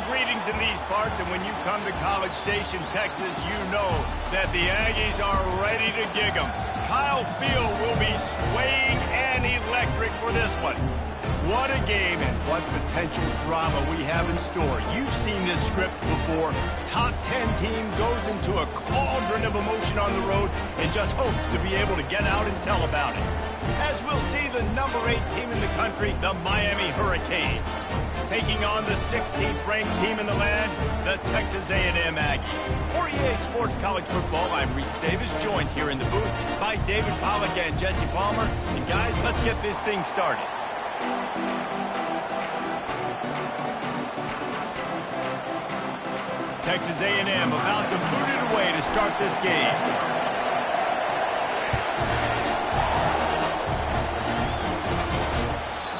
greetings in these parts, and when you come to College Station, Texas, you know that the Aggies are ready to gig 'em. Kyle Field will be swaying and electric for this one. What a game and what potential drama we have in store. You've seen this script before. Top 10 team goes into a cauldron of emotion on the road and just hopes to be able to get out and tell about it. As we'll see the number 8 team in the country, the Miami Hurricanes, taking on the 16th ranked team in the land, the Texas A&M Aggies. For EA Sports College Football, I'm Reese Davis, joined here in the booth by David Pollack and Jesse Palmer. And guys, let's get this thing started. Texas A&M about to boot it away to start this game.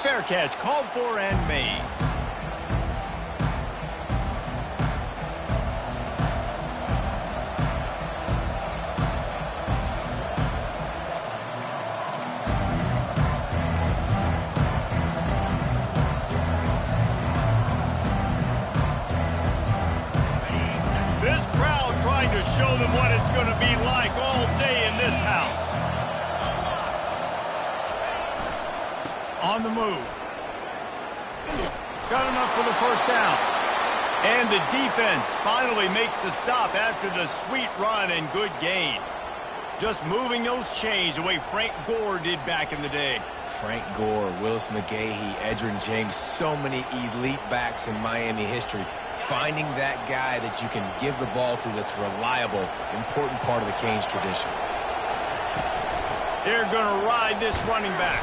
Fair catch called for and made. To show them what it's going to be like all day in this house. On the move. Got enough for the first down. And the defense finally makes the stop after the sweet run and good gain. Just moving those chains the way Frank Gore did back in the day. Frank Gore, Willis McGahee, Edgerrin James, so many elite backs in Miami history. Finding that guy that you can give the ball to that's reliable, important part of the Canes tradition. They're going to ride this running back.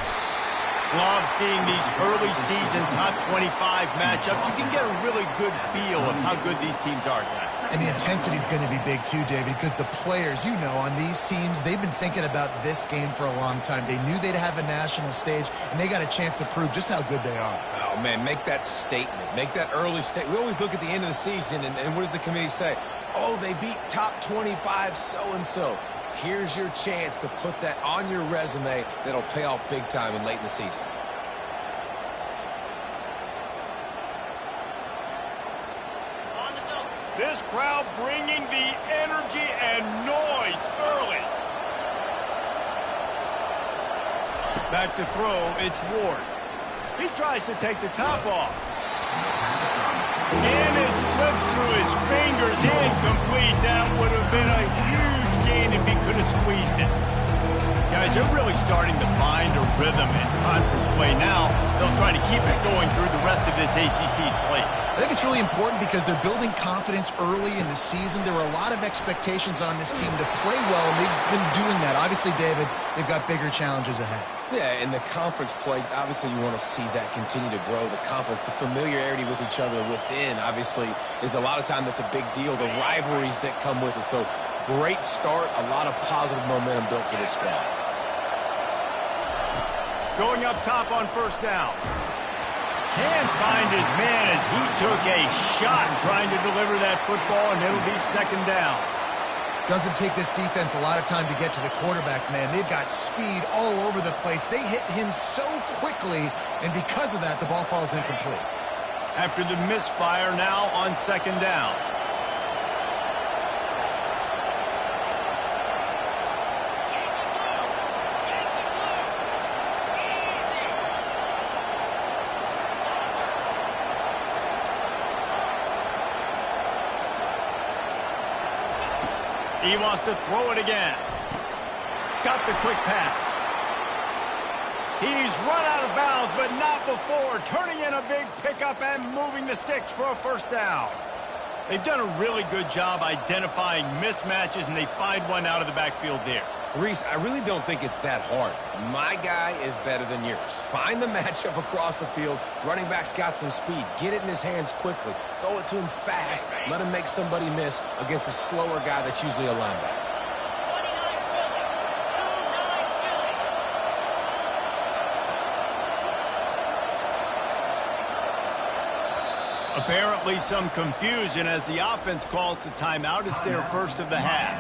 Love seeing these early season top 25 matchups. You can get a really good feel of how good these teams are, guys. And the intensity is going to be big too, David, because the players, you know, on these teams, they've been thinking about this game for a long time. They knew they'd have a national stage, and they got a chance to prove just how good they are. Oh, man, make that statement. Make that early statement. We always look at the end of the season, and what does the committee say? Oh, they beat top 25 so-and-so. Here's your chance to put that on your resume that'll pay off big time and late in the season. This crowd bringing the energy and noise early. Back to throw, it's Ward. He tries to take the top off. And it slips through his fingers, incomplete. That would have been a huge gain if he could have squeezed it. Guys, they're really starting to find a rhythm in conference play now. They'll try to keep it going through the rest of this ACC slate. I think it's really important because they're building confidence early in the season. There were a lot of expectations on this team to play well, and they've been doing that. Obviously, David, they've got bigger challenges ahead. Yeah, in the conference play, obviously you want to see that continue to grow. The confidence, the familiarity with each other within, obviously, is a lot of time that's a big deal. The rivalries that come with it. So, great start, a lot of positive momentum built for this squad. Going up top on first down. Can't find his man as he took a shot trying to deliver that football, and it'll be second down. Doesn't take this defense a lot of time to get to the quarterback, man. They've got speed all over the place. They hit him so quickly, and because of that, the ball falls incomplete. After the misfire, now on second down. He wants to throw it again. Got the quick pass. He's run out of bounds, but not before. Turning in a big pickup and moving the sticks for a first down. They've done a really good job identifying mismatches, and they find one out of the backfield there. Reese, I really don't think it's that hard. My guy is better than yours. Find the matchup across the field. Running back's got some speed. Get it in his hands quickly. Throw it to him fast. Let him make somebody miss against a slower guy that's usually a linebacker. Apparently some confusion as the offense calls the timeout. It's their first of the half.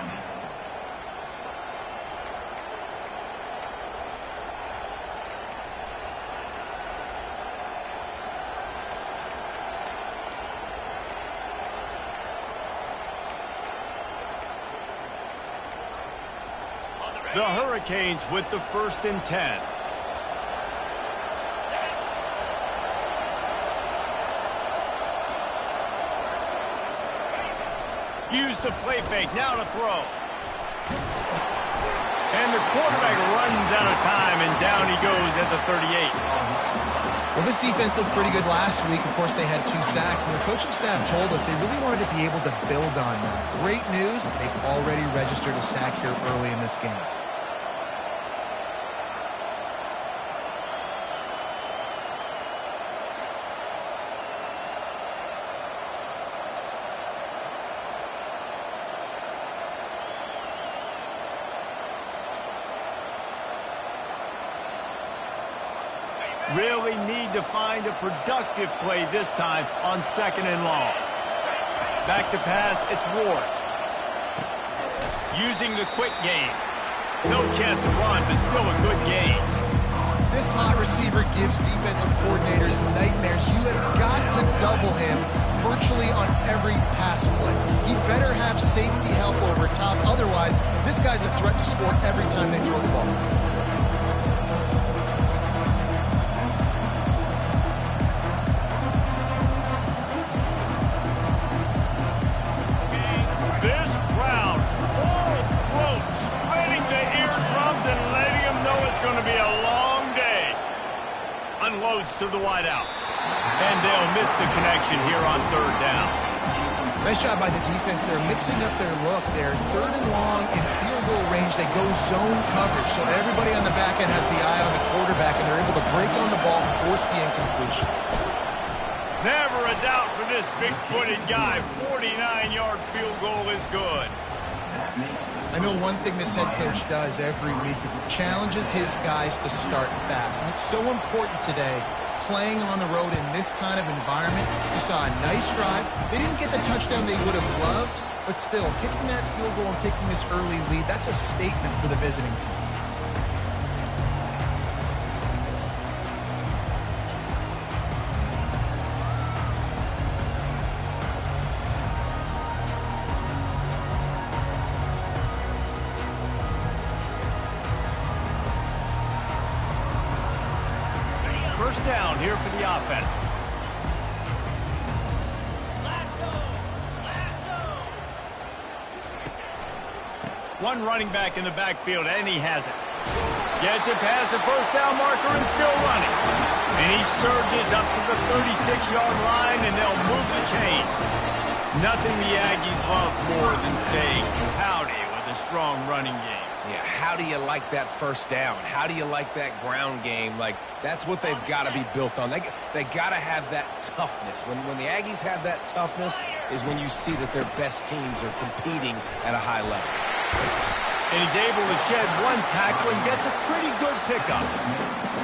The Hurricanes with the 1st and 10. Use the play fake, now to throw. And the quarterback runs out of time, and down he goes at the 38. Well, this defense looked pretty good last week. Of course, they had 2 sacks, and their coaching staff told us they really wanted to be able to build on that. Great news, they've already registered a sack here early in this game. Really need to find a productive play this time on 2nd and long. Back to pass, it's Ward. Using the quick game. No chance to run, but still a good game. This slot receiver gives defensive coordinators nightmares. You have got to double him virtually on every pass play. He better have safety help over top. Otherwise, this guy's a threat to score every time they throw the ball. Unloads to the wideout. And they'll miss the connection here on 3rd down. Nice job by the defense. They're mixing up their look. They're 3rd and long in field goal range. They go zone coverage. So everybody on the back end has the eye on the quarterback, and they're able to break on the ball, force the incompletion. Never a doubt for this big-footed guy. 49-yard field goal is good. I know one thing this head coach does every week is he challenges his guys to start fast. And it's so important today, playing on the road in this kind of environment. You saw a nice drive. They didn't get the touchdown they would have loved, but still, kicking that field goal and taking this early lead, that's a statement for the visiting team. Down here for the offense. One running back in the backfield, and he has it. Gets it past the 1st down marker and still running. And he surges up to the 36-yard line, and they'll move the chain. Nothing the Aggies love more than saying howdy with a strong running game. Yeah, how do you like that 1st down? How do you like that ground game? Like, that's what they've got to be built on. They got to have that toughness. When the Aggies have that toughness is when you see that their best teams are competing at a high level. And he's able to shed one tackle and gets a pretty good pickup.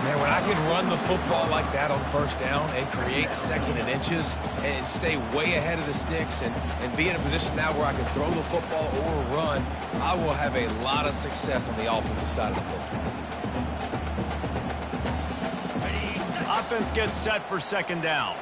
Man, when I can run the football like that on 1st down and create 2nd and inches and stay way ahead of the sticks and be in a position now where I can throw the football or run, I will have a lot of success on the offensive side of the football. Offense gets set for 2nd down.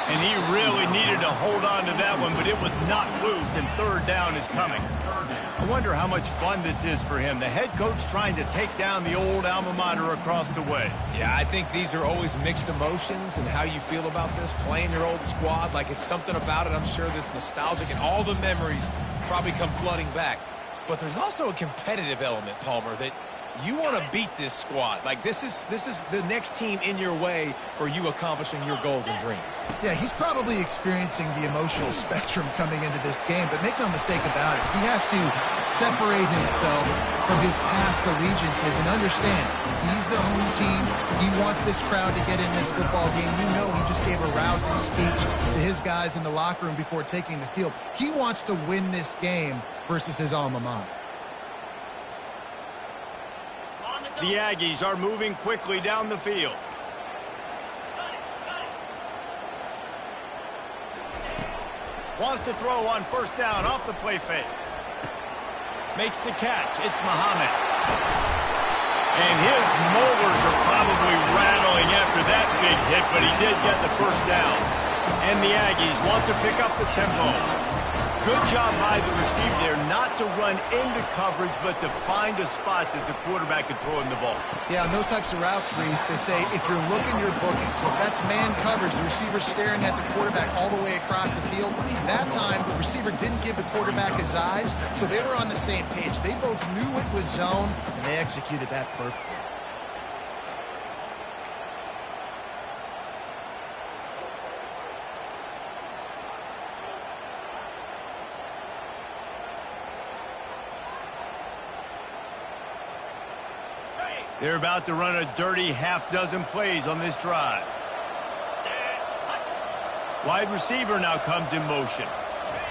And he really needed to hold on to that one, but it was not loose, and 3rd down is coming. I wonder how much fun this is for him. The head coach trying to take down the old alma mater across the way. Yeah, I think these are always mixed emotions and how you feel about this, playing your old squad. Like, it's something about it, I'm sure, that's nostalgic, and all the memories probably come flooding back. But there's also a competitive element, Palmer, that you want to beat this squad. Like, this is the next team in your way for you accomplishing your goals and dreams. Yeah, he's probably experiencing the emotional spectrum coming into this game, but make no mistake about it, he has to separate himself from his past allegiances and understand he's the home team. He wants this crowd to get in this football game. You know, he just gave a rousing speech to his guys in the locker room before taking the field. He wants to win this game versus his alma mater. The Aggies are moving quickly down the field. Wants to throw on 1st down off the play fake. Makes the catch. It's Muhammad. And his molars are probably rattling after that big hit, but he did get the 1st down. And the Aggies want to pick up the tempo. Good job by the receiver there not to run into coverage, but to find a spot that the quarterback can throw him the ball. Yeah, on those types of routes, Reese, they say if you're looking, you're booking. So if that's man coverage, the receiver's staring at the quarterback all the way across the field. That time, the receiver didn't give the quarterback his eyes, so they were on the same page. They both knew it was zone, and they executed that perfectly. They're about to run a dirty half-dozen plays on this drive. Wide receiver now comes in motion.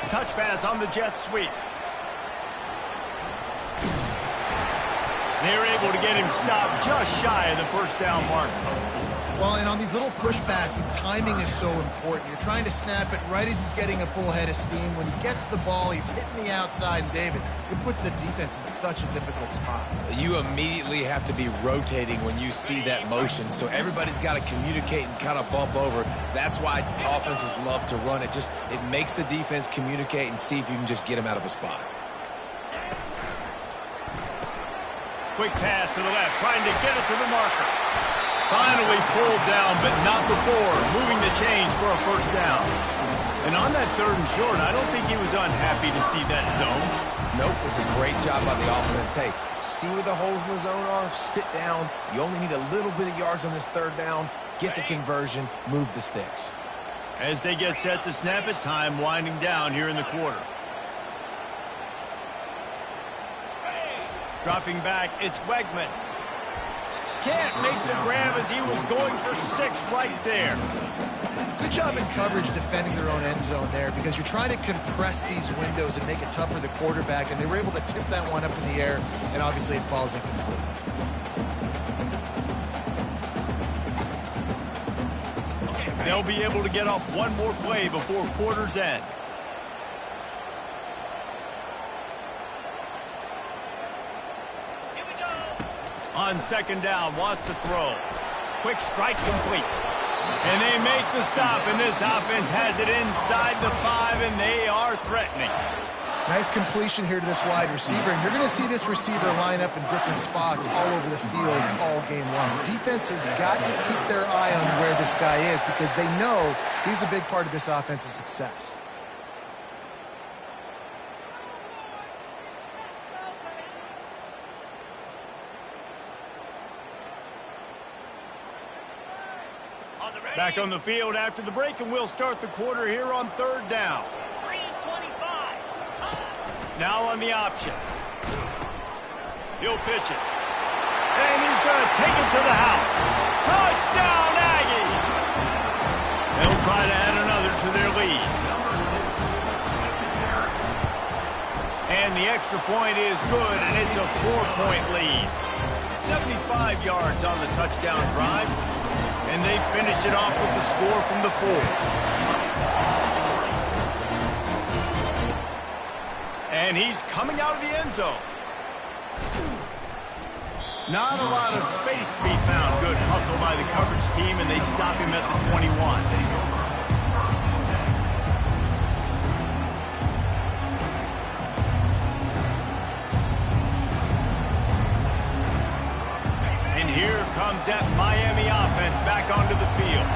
Touch pass on the jet sweep. They're able to get him stopped just shy of the first down mark. Well, and on these little push passes, timing is so important. You're trying to snap it right as he's getting a full head of steam. When he gets the ball, he's hitting the outside, and David, it puts the defense in such a difficult spot. You immediately have to be rotating when you see that motion, so everybody's got to communicate and kind of bump over. That's why offenses love to run it. It makes the defense communicate and see if you can just get him out of a spot. Quick pass to the left, trying to get it to the marker. Finally pulled down, but not before moving the chains for a first down. And on that 3rd and short, I don't think he was unhappy to see that zone. Nope, it was a great job by the offense. Hey, see where the holes in the zone are? Sit down. You only need a little bit of yards on this 3rd down. Get the conversion, move the sticks. As they get set to snap it, time winding down here in the quarter. Dropping back, it's Wegman. Can't make the grab as he was going for 6 right there. Good job in coverage defending their own end zone there, because you're trying to compress these windows and make it tough for the quarterback, and they were able to tip that one up in the air, and obviously it falls incomplete. They'll be able to get off one more play before quarter's end. On 2nd down, wants to throw. Quick strike complete. And they make the stop, and this offense has it inside the 5, and they are threatening. Nice completion here to this wide receiver, and you're going to see this receiver line up in different spots all over the field all game long. Defense has got to keep their eye on where this guy is, because they know he's a big part of this offense's success. Back on the field after the break, and we'll start the quarter here on 3rd down. 3:25. Now on the option. He'll pitch it. And he's going to take it to the house. Touchdown, Aggies! They'll try to add another to their lead. And the extra point is good, and it's a 4-point lead. 75 yards on the touchdown drive. And they finish it off with the score from the 4. And he's coming out of the end zone. Not a lot of space to be found. Good hustle by the coverage team, and they stop him at the 21. Here comes that Miami offense back onto the field.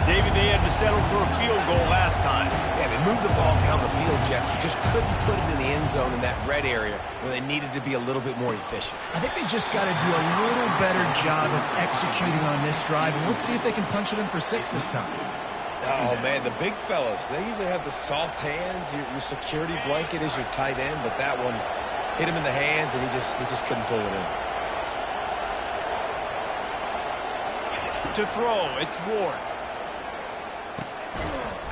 David, they had to settle for a field goal last time. Yeah, they moved the ball down the field, Jesse. Just couldn't put it in the end zone in that red area where they needed to be a little bit more efficient. I think they just got to do a little better job of executing on this drive, and let's see if they can punch it in for 6 this time. Oh, man, the big fellas, they usually have the soft hands. Your security blanket is your tight end, but that one hit him in the hands, and he just couldn't pull it in. To throw, it's Ward.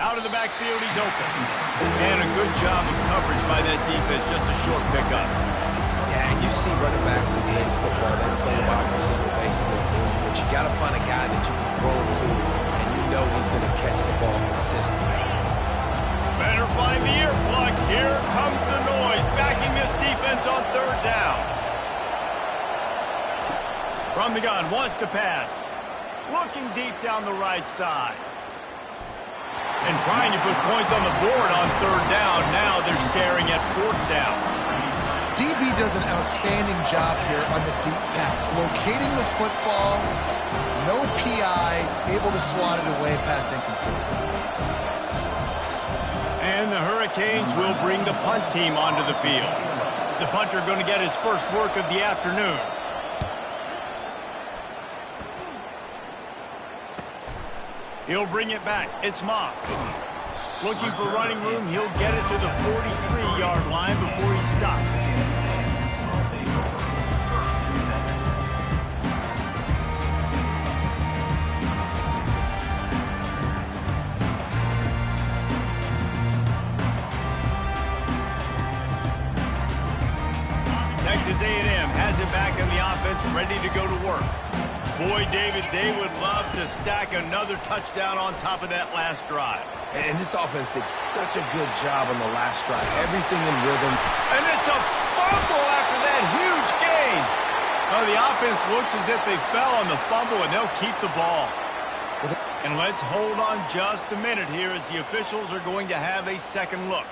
Out of the backfield, he's open. And a good job of coverage by that defense, just a short pickup. Yeah, and you see running backs in today's football, they play wide receiver basically for you, but you got to find a guy that you can throw it to, and you know he's going to catch the ball consistently. Better find the earplugs. Here comes the noise, backing this defense on 3rd down. From the gun, wants to pass. Looking deep down the right side. And trying to put points on the board on third down. Now they're staring at fourth down. DB does an outstanding job here on the deep pass, locating the football, no PI, able to swat it away, pass incomplete. And the Hurricanes will bring the punt team onto the field. The punter going to get his first work of the afternoon. He'll bring it back. It's Moss. Looking for running room. He'll get it to the 43-yard line before he stops. Texas A&M has it back in the offense, ready to go to work. Boy, David, they would love to stack another touchdown on top of that last drive. And this offense did such a good job on the last drive. Everything in rhythm. And it's a fumble after that huge gain. Now, the offense looks as if they fell on the fumble, and they'll keep the ball. And let's hold on just a minute here as the officials are going to have a second look.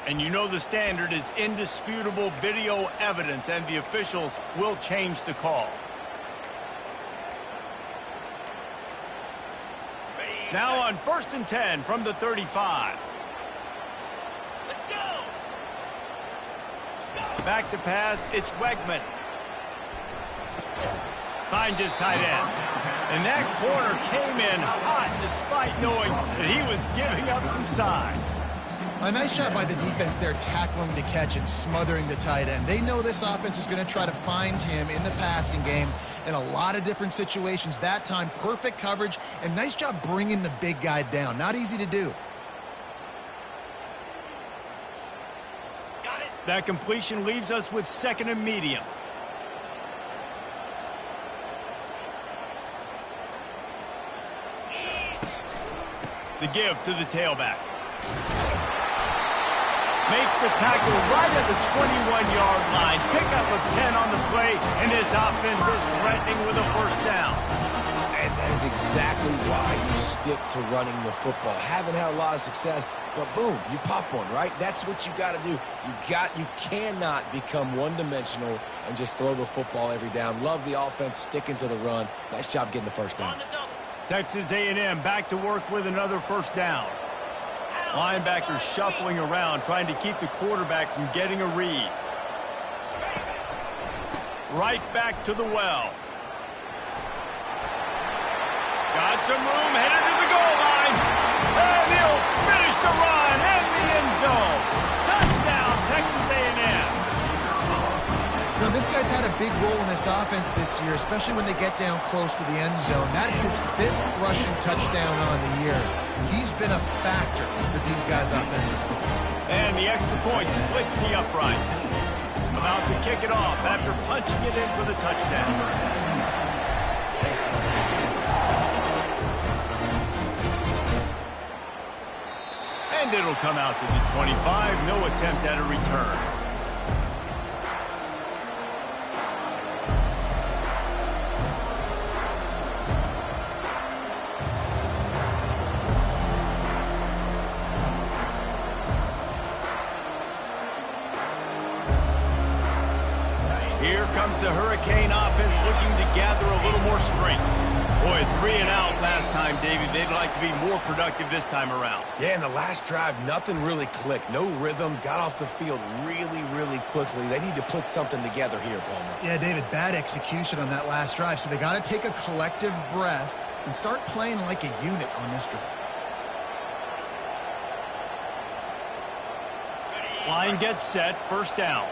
And you know the standard is indisputable video evidence, and the officials will change the call. Now on 1st and 10 from the 35. Let's go. Back to pass, it's Wegman. Finds his tight end. And that corner came in hot despite knowing that he was giving up some size. A nice job by the defense there, tackling the catch and smothering the tight end. They know this offense is going to try to find him in the passing game in a lot of different situations. That time, perfect coverage, and nice job bringing the big guy down. Not easy to do. Got it. That completion leaves us with 2nd and medium. The give to the tailback. Makes the tackle right at the 21-yard line. Pickup of 10 on the play, and this offense is threatening with a first down. And that is exactly why you stick to running the football. Haven't had a lot of success, but boom, you pop one, right? That's what you got to do. You cannot become one-dimensional and just throw the football every down. Love the offense, sticking to the run. Nice job getting the first down. On the double. Texas A&M back to work with another first down. Linebackers shuffling around, trying to keep the quarterback from getting a read. Right back to the well. Got some room, headed to the goal line. And he'll finish the run in the end zone. Touchdown, Texas A&M. You know, this guy's had a big role in this offense this year, especially when they get down close to the end zone. That's his 5th rushing touchdown on the year. He's been a factor for these guys offensively. And the extra point splits the uprights. About to kick it off after punching it in for the touchdown. And it'll come out to the 25. No attempt at a return. Here comes the Hurricane offense looking to gather a little more strength. Boy, 3 and out last time, David. They'd like to be more productive this time around. Yeah, in the last drive, nothing really clicked. No rhythm, got off the field really, really quickly. They need to put something together here, Palmer. Yeah, David, bad execution on that last drive, so they got to take a collective breath and start playing like a unit on this drive. Line gets set, first down.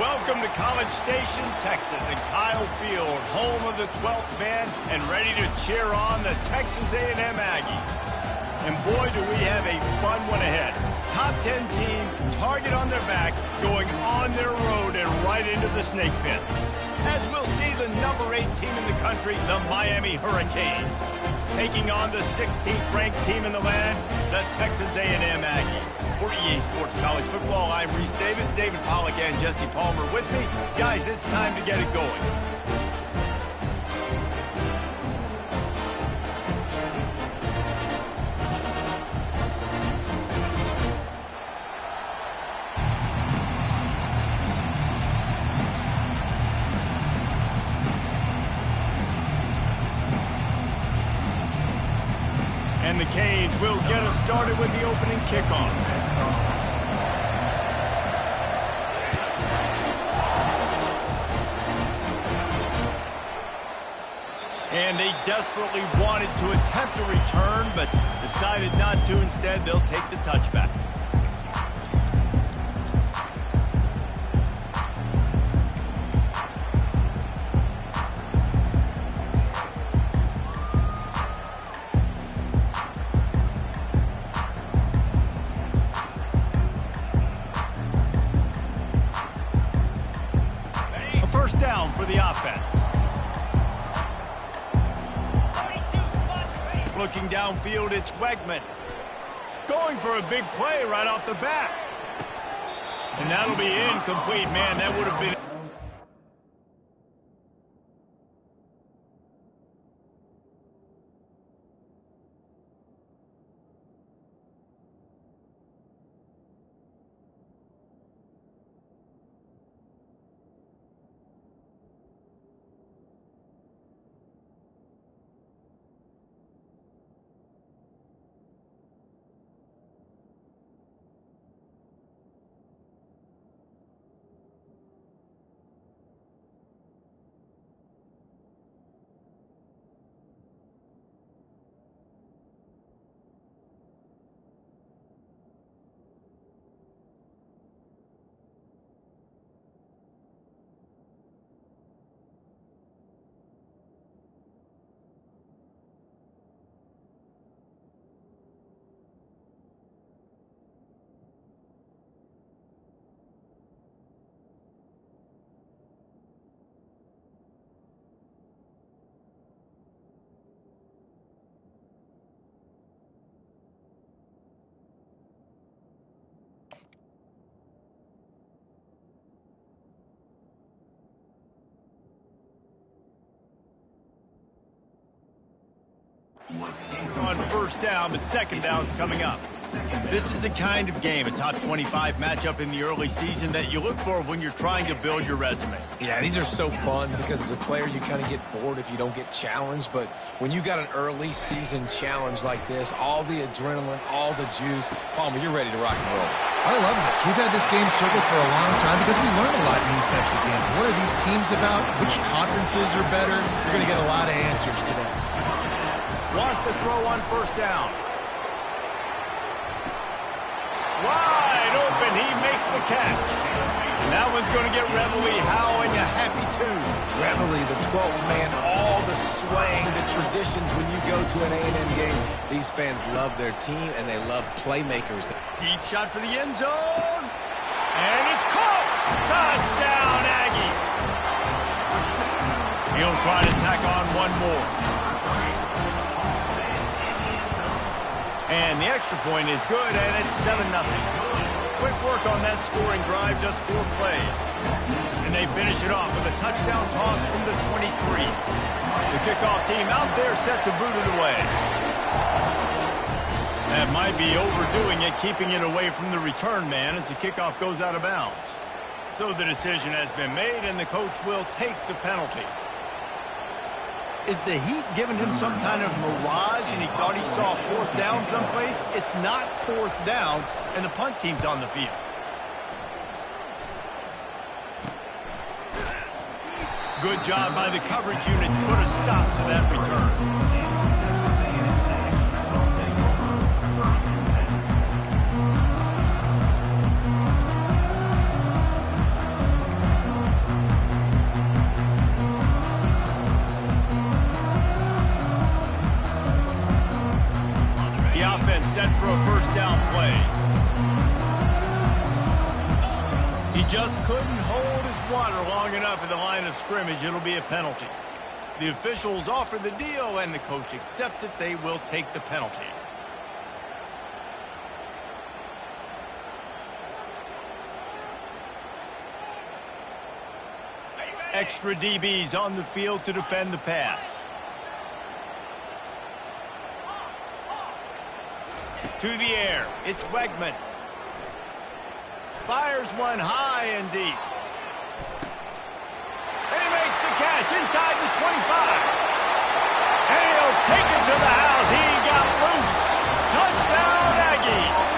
Welcome to College Station, Texas, and Kyle Field, home of the 12th man, and ready to cheer on the Texas A&M Aggies. And boy, do we have a fun one ahead. Top 10 team, target on their back, going on their road and right into the snake pit. As we'll see the number 8 team in the country, the Miami Hurricanes, taking on the 16th ranked team in the land, the Texas A&M Aggies. For EA Sports College Football, I'm Reese Davis, David Pollack, and Jesse Palmer with me. Guys, it's time to get it going. And the Canes will get us started with the opening kickoff. And they desperately wanted to attempt a return, but decided not to. Instead, they'll take the touchback. First down for the offense. Looking downfield, it's Wegman. Going for a big play right off the bat. And that'll be incomplete. Man, that would have been... on first down, but second down's coming up. This is a kind of game, a top 25 matchup in the early season that you look for when you're trying to build your resume. Yeah, these are so fun because as a player, you kind of get bored if you don't get challenged. But when you got an early season challenge like this, all the adrenaline, all the juice, Palmer, you're ready to rock and roll. I love this. We've had this game circled for a long time because we learn a lot in these types of games. What are these teams about? Which conferences are better? You're going to get a lot of answers today. Wants to throw on first down. Wide open, he makes the catch. And that one's going to get Reveille howling a happy tune. Reveille, the 12th man, all the swaying, the traditions when you go to an A&M game. These fans love their team, and they love playmakers. Deep shot for the end zone. And it's caught. Touchdown, Aggie. He'll try to tack on one more. And the extra point is good, and it's 7-0. Quick work on that scoring drive, just 4 plays. And they finish it off with a touchdown toss from the 23. The kickoff team out there set to boot it away. That might be overdoing it, keeping it away from the return man as the kickoff goes out of bounds. So the decision has been made, and the coach will take the penalty. Is the heat giving him some kind of mirage and he thought he saw 4th down someplace? It's not 4th down, and the punt team's on the field. Good job by the coverage unit to put a stop to that return. first down play. He just couldn't hold his water long enough at the line of scrimmage. It'll be a penalty. The officials offer the deal, and the coach accepts it. They will take the penalty. Extra DBs on the field to defend the pass. To the air, it's Wegman. Fires one high and deep. And he makes the catch inside the 25. And he'll take it to the house. He got loose. Touchdown, Aggies.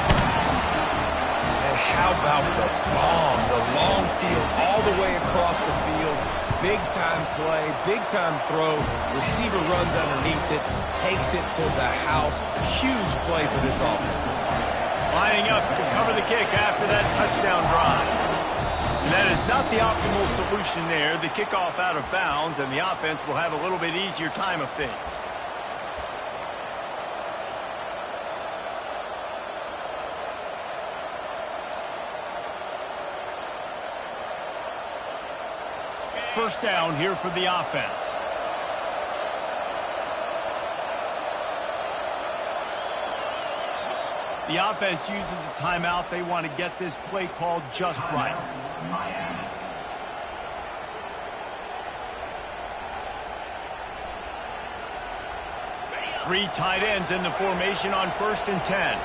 And how about the bomb? The long field all the way across the field. Big-time play, big-time throw. Receiver runs underneath it, takes it to the house. Huge play for this offense. Lining up to cover the kick after that touchdown drive. And that is not the optimal solution there. The kickoff out of bounds, and the offense will have a little bit easier time of things. First down here for the offense. The offense uses a timeout. They want to get this play called just right. Three tight ends in the formation on 1st and 10.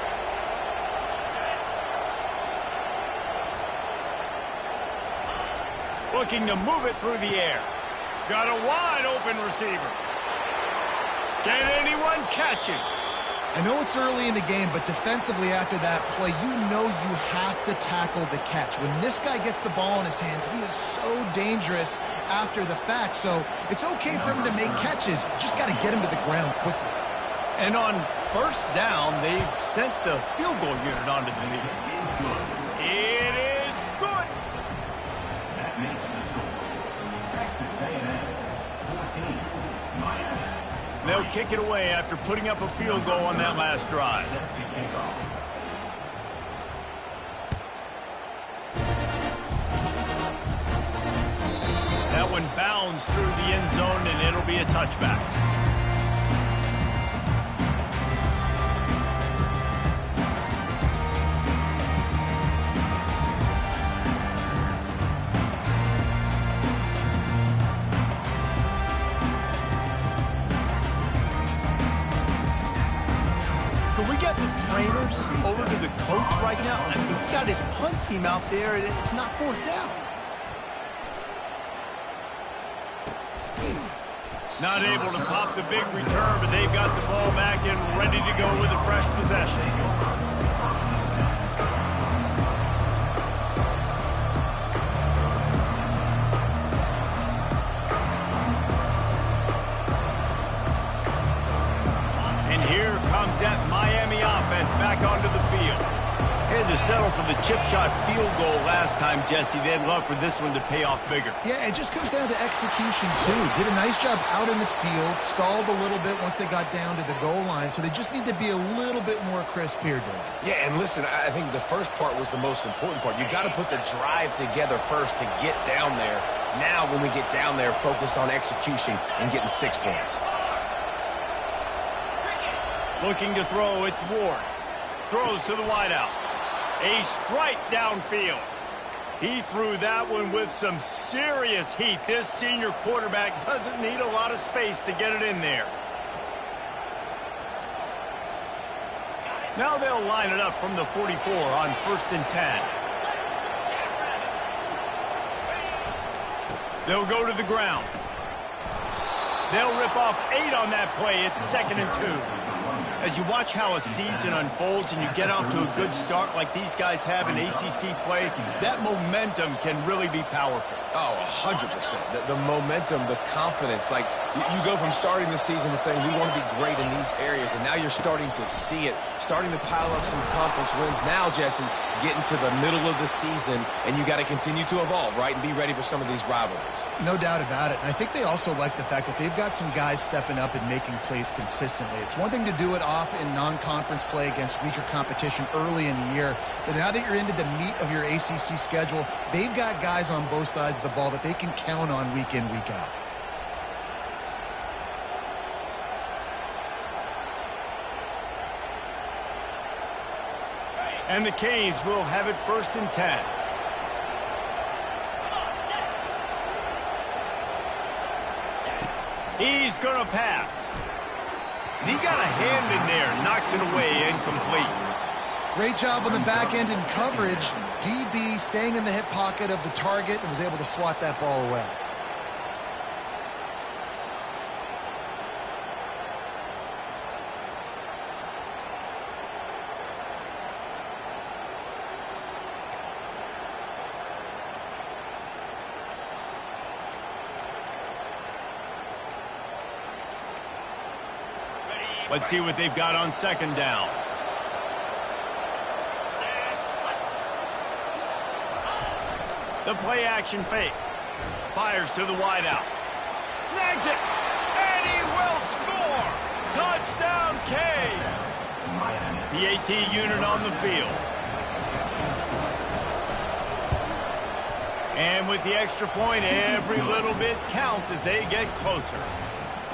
Looking to move it through the air. Got a wide open receiver. Can anyone catch him? I know it's early in the game, but defensively after that play, you know you have to tackle the catch. When this guy gets the ball in his hands, he is so dangerous after the fact. So it's okay for him to make catches. Just got to get him to the ground quickly. And on first down, they've sent the field goal unit onto the field. It is good. That makes the score. Texas A&M 14, Miami. They'll kick it away after putting up a field goal on that last drive. That one bounds through the end zone, and it'll be a touchback. Trainers over to the coach right now. I mean, he's got his punt team out there, and it's not 4th down. Not able to pop the big return, but they've got the ball back and ready to go with a fresh possession. That Miami offense back onto the field. Had to settle for the chip shot field goal last time, Jesse. They'd love for this one to pay off bigger. Yeah, it just comes down to execution, too. Did a nice job out in the field, stalled a little bit once they got down to the goal line, so they just need to be a little bit more crisp here, Dylan. Yeah, and listen, I think the first part was the most important part. You got to put the drive together first to get down there. Now, when we get down there, focus on execution and getting 6 points. Looking to throw, it's Ward. Throws to the wideout. A strike downfield. He threw that one with some serious heat. This senior quarterback doesn't need a lot of space to get it in there. Now they'll line it up from the 44 on 1st and 10. They'll go to the ground. They'll rip off 8 on that play. It's 2nd and 2. As you watch how a season unfolds and you get off to a good start like these guys have in ACC play, that momentum can really be powerful. Oh, 100%. The momentum, the confidence. Like, you go from starting the season and saying, we want to be great in these areas, and now you're starting to see it, starting to pile up some conference wins. Now, Jesse, getting to the middle of the season, and you got to continue to evolve, right, and be ready for some of these rivalries. No doubt about it. And I think they also like the fact that they've got some guys stepping up and making plays consistently. It's one thing to do it off in non-conference play against weaker competition early in the year, but now that you're into the meat of your ACC schedule, they've got guys on both sides of the ball that they can count on week in, week out. And the Canes will have it 1st and 10. He's going to pass. And he got a hand in there, knocks it away, incomplete. Great job on the back end in coverage. DB staying in the hip pocket of the target and was able to swat that ball away. Let's see what they've got on 2nd down. The play action fake. Fires to the wideout. Snags it. And he will score. Touchdown, Canes. The AT unit on the field. And with the extra point, every little bit counts as they get closer.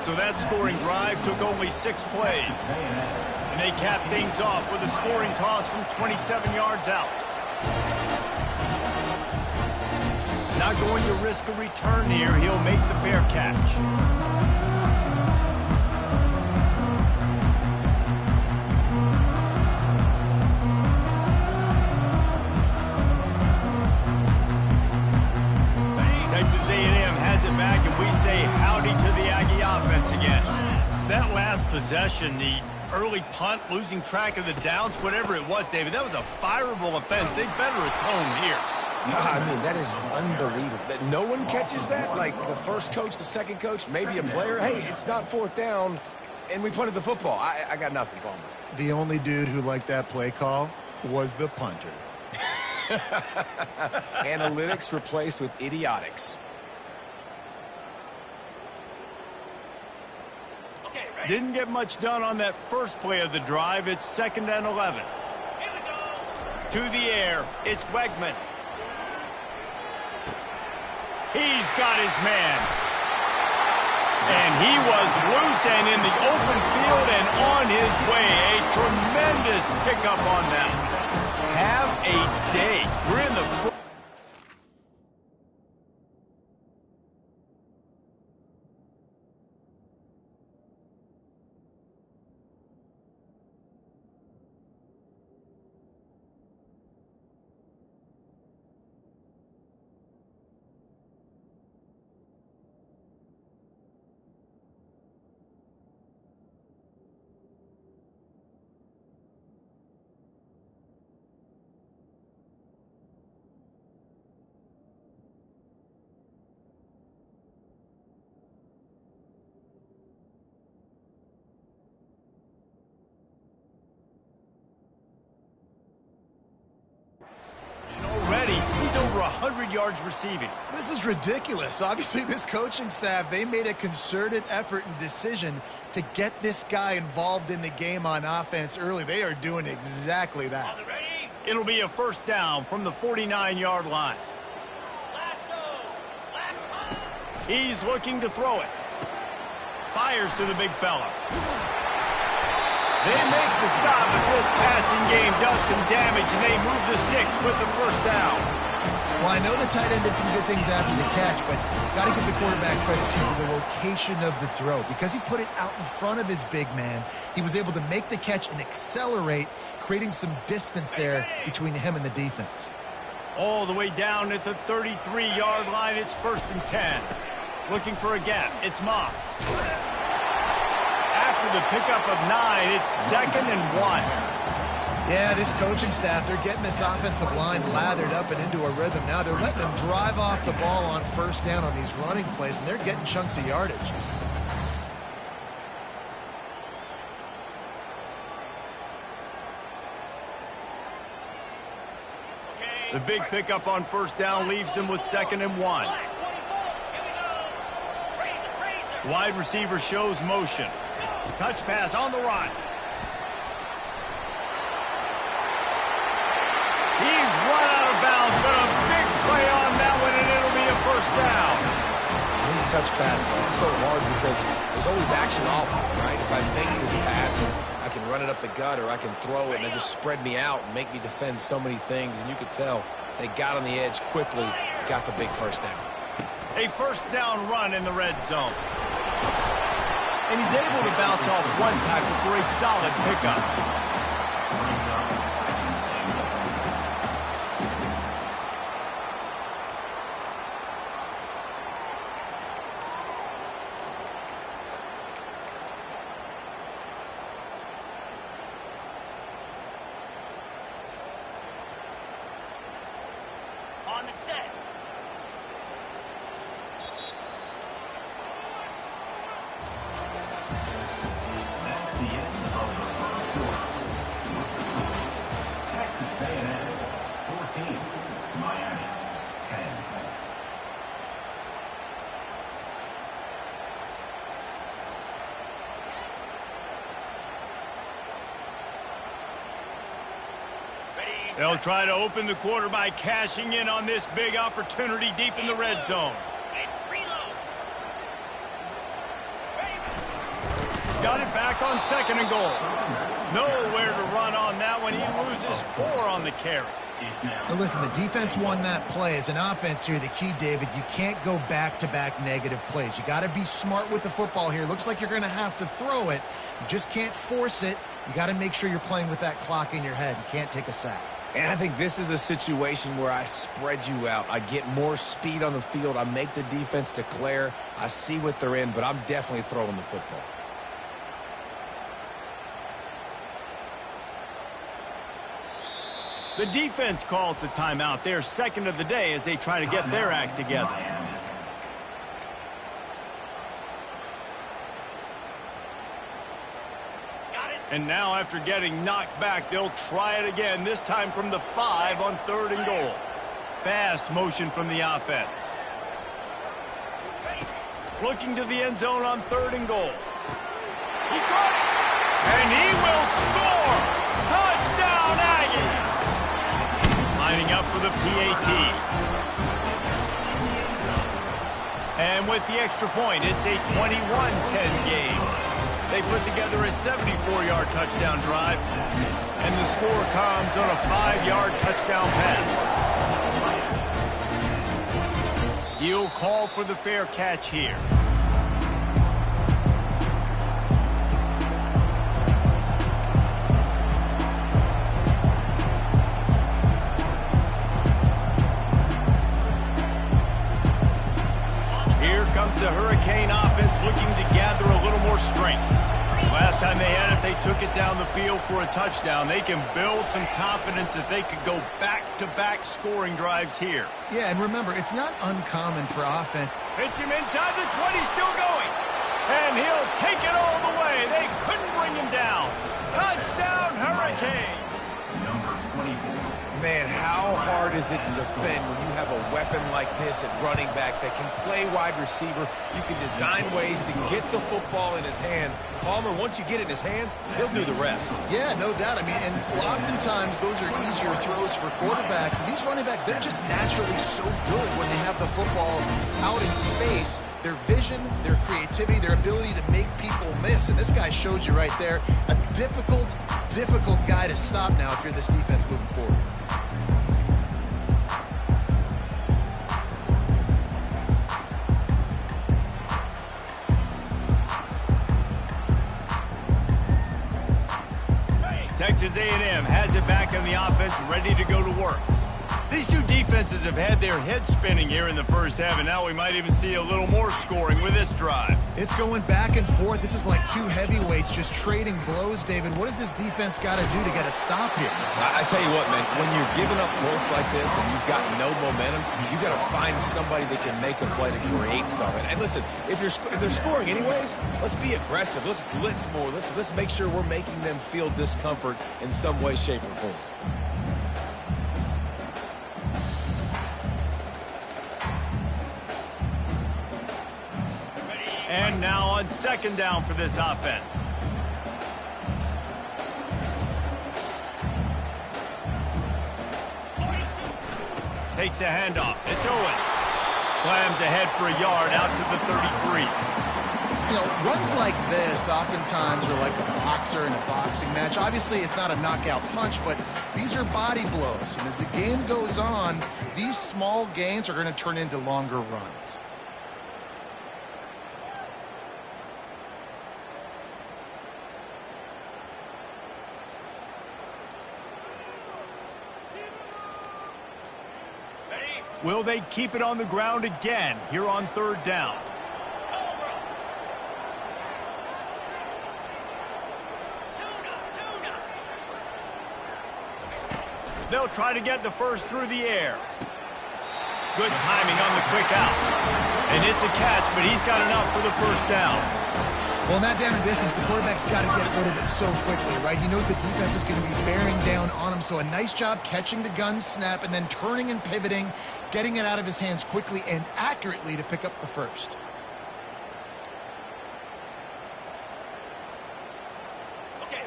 So that scoring drive took only 6 plays. And they capped things off with a scoring toss from 27 yards out. Not going to risk a return here. He'll make the fair catch. Texas A&M has it back, and we say howdy to the Aggie offense again. That last possession, the early punt, losing track of the downs, whatever it was, David, that was a fireable offense. They better atone here. I mean, that is unbelievable. That no one catches that? Like the first coach, the second coach, maybe a player. Hey, it's not 4th down, and we punted the football. I got nothing, Palmer. The only dude who liked that play call was the punter. Analytics replaced with idiotics. Okay, ready? Didn't get much done on that first play of the drive. It's 2nd and 11. Here we go. To the air, it's Wegman. He's got his man. And he was loose and in the open field and on his way. A tremendous pickup on that. Have a day. We're in the... He's over 100 yards receiving. This is ridiculous. Obviously, this coaching staff, they made a concerted effort and decision to get this guy involved in the game on offense early. They are doing exactly that. It'll be a 1st down from the 49-yard line. He's looking to throw it. Fires to the big fella. They make the stop, but this passing game does some damage, and they move the sticks with the 1st down. Well, I know the tight end did some good things after the catch, but got to give the quarterback credit to the location of the throw. Because he put it out in front of his big man, he was able to make the catch and accelerate, creating some distance there between him and the defense. All the way down at the 33-yard line, it's 1st and 10. Looking for a gap, it's Moss. After the pickup of 9, it's 2nd and 1. Yeah, this coaching staff, they're getting this offensive line lathered up and into a rhythm. Now they're letting them drive off the ball on first down on these running plays, and they're getting chunks of yardage. The big pickup on first down leaves them with 2nd and 1. Wide receiver shows motion. Touch pass on the run. He's run out of bounds, but a big play on that one, and it'll be a first down. These touch passes, it's so hard because there's always action off of it, right? If I fake this pass, I can run it up the gut or I can throw it and it just spread me out and make me defend so many things. And you could tell they got on the edge quickly, got the big first down. A first down run in the red zone. And he's able to bounce off one tackle for a solid pickup. On the set. That's the end of the first quarter. With the score, Texas A&M 14, Miami 10. They'll try to open the quarter by cashing in on this big opportunity deep in the red zone. And reload. Got it back on 2nd and goal. Nowhere to run on that one. He loses 4 on the carry. Now listen, the defense won that play. As an offense here, the key, David, you can't go back-to-back negative plays. You got to be smart with the football here. Looks like you're going to have to throw it. You just can't force it. You got to make sure you're playing with that clock in your head. You can't take a sack. And I think this is a situation where I spread you out. I get more speed on the field. I make the defense declare. I see what they're in, but I'm definitely throwing the football. The defense calls the timeout. Their 2nd of the day as they try to get their act together. And now after getting knocked back, they'll try it again, this time from the 5 on 3rd and goal. Fast motion from the offense. Looking to the end zone on 3rd and goal. He caught it! And he will score! Touchdown, Aggie! Lining up for the PAT. And with the extra point, it's a 21-10 game. They put together a 74-yard touchdown drive, and the score comes on a 5-yard touchdown pass. He'll call for the fair catch here. Here comes the Hurricane offense looking to gather a little more strength. Last time they had it, they took it down the field for a touchdown. They can build some confidence that they could go back-to-back scoring drives here. Yeah, and remember, it's not uncommon for offense. Pitch him inside the 20, still going. And he'll take it all the way. They couldn't bring him down. Touchdown, Hurricanes. Number 24. Man, how hard is it to defend when you have a weapon like this at running back that can play wide receiver? You can design ways to get the football in his hand. Palmer, once you get it in his hands, he'll do the rest. Yeah, no doubt. I mean, and oftentimes those are easier throws for quarterbacks. And these running backs, they're just naturally so good when they have the football out in space. Their vision, their creativity, their ability to make people miss. And this guy showed you right there, a difficult guy to stop now if you're this defense moving forward. Texas A&M has it back on the offense, ready to go to work. These two defenses have had their heads spinning here in the first half, and now we might even see a little more scoring with this drive. It's going back and forth. This is like two heavyweights just trading blows, David. What does this defense got to do to get a stop here? I tell you what, man, when you're giving up points like this and you've got no momentum, you got to find somebody that can make a play to create something. And listen, if they're scoring anyways, let's be aggressive. Let's blitz more. Let's make sure we're making them feel discomfort in some way, shape, or form. And now on second down for this offense. Takes the handoff. It's Owens. Slams ahead for a yard out to the 33. You know, runs like this oftentimes are like a boxer in a boxing match. Obviously, it's not a knockout punch, but these are body blows. And as the game goes on, these small gains are going to turn into longer runs. Will they keep it on the ground again here on third down? They'll try to get the first through the air. Good timing on the quick out. And it's a catch, but he's got enough for the first down. Well, in that down and distance, the quarterback's got to get rid of it so quickly, right? He knows the defense is going to be bearing down on him, so a nice job catching the gun snap and then turning and pivoting, getting it out of his hands quickly and accurately to pick up the first.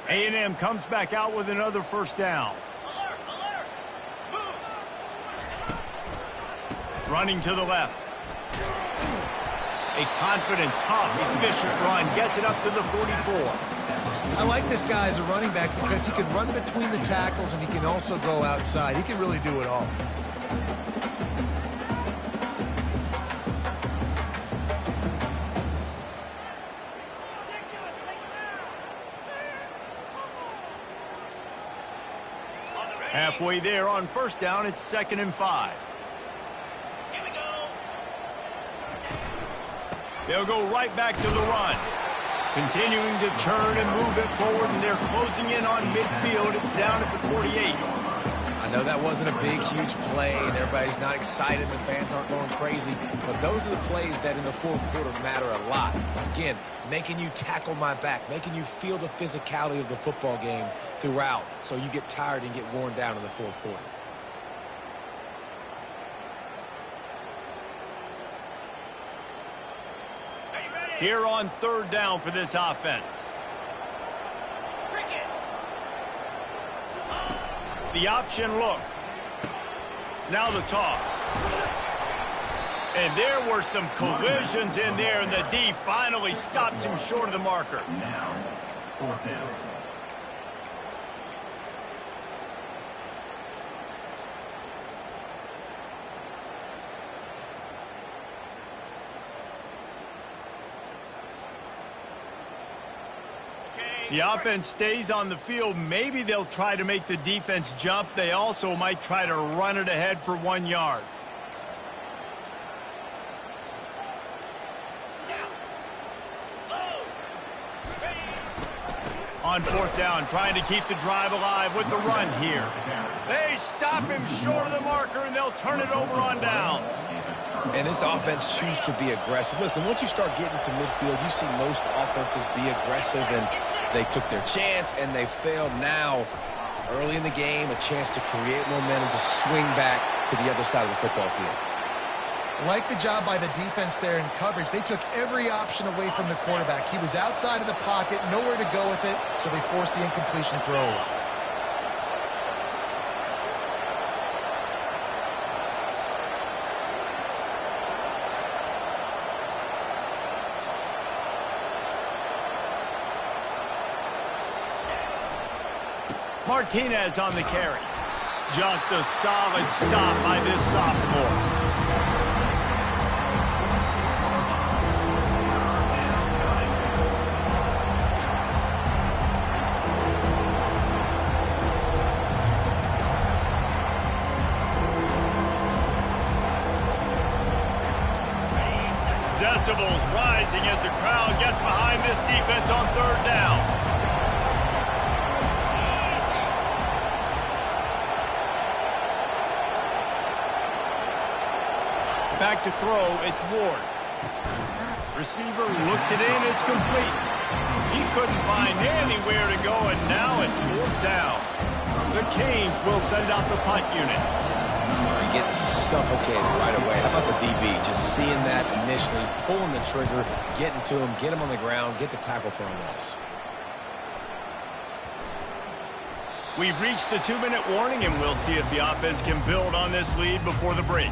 A&M comes back out with another first down. Alert, alert. Moves. Running to the left. A confident, tough, efficient run gets it up to the 44. I like this guy as a running back because he can run between the tackles and he can also go outside. He can really do it all. Halfway there on first down, it's 2nd and 5. Here we go. They'll go right back to the run. Continuing to turn and move it forward, and they're closing in on midfield. It's down at the 48. I know that wasn't a big, huge play, and everybody's not excited. The fans aren't going crazy. But those are the plays that in the fourth quarter matter a lot. Again, making you tackle my back, making you feel the physicality of the football game throughout, so you get tired and get worn down in the fourth quarter. Here on third down for this offense. Cricket. The option look. Now the toss. And there were some collisions in there, and the D finally stops him short of the marker. Now, fourth down. The offense stays on the field. Maybe they'll try to make the defense jump. They also might try to run it ahead for 1 yard. On fourth down, trying to keep the drive alive with the run here. They stop him short of the marker, and they'll turn it over on downs. And this offense chooses to be aggressive. Listen, once you start getting to midfield, you see most offenses be aggressive, and they took their chance, and they failed. Now, early in the game, a chance to create momentum to swing back to the other side of the football field. Like the job by the defense there in coverage. They took every option away from the quarterback. He was outside of the pocket, nowhere to go with it, so they forced the incompletion throw. Martinez on the carry. Just a solid stop by this sophomore. Decibels rise. rising as the crowd gets behind this defense on third down. Back to throw, it's Ward. Receiver looks it in, it's complete. He couldn't find anywhere to go, and now it's fourth down. The Canes will send out the punt unit. You're getting suffocated right away. How about the DB? Just seeing that initially, pulling the trigger, getting to him, get him on the ground, get the tackle for a loss. We've reached the 2-minute warning, and we'll see if the offense can build on this lead before the break.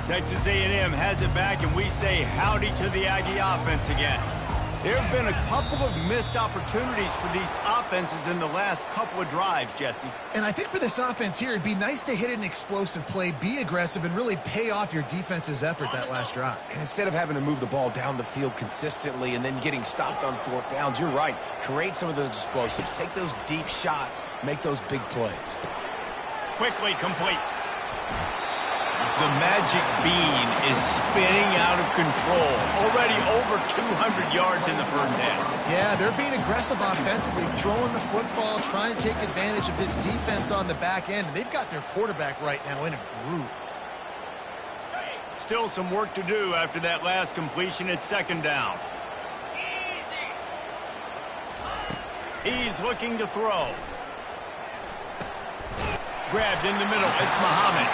Texas A&M has it back, and we say howdy to the Aggie offense again. There have been a couple of missed opportunities for these offenses in the last couple of drives, Jesse. And I think for this offense here, it'd be nice to hit an explosive play, be aggressive, and really pay off your defense's effort that last drive. And instead of having to move the ball down the field consistently and then getting stopped on fourth downs, you're right. Create some of those explosives. Take those deep shots. Make those big plays. Quickly complete. The magic bean is spinning out of control. Already over 200 yards in the first half. Yeah, they're being aggressive offensively, throwing the football, trying to take advantage of this defense on the back end. They've got their quarterback right now in a groove. Still some work to do after that last completion at second down. He's looking to throw. Grabbed in the middle, it's Muhammad.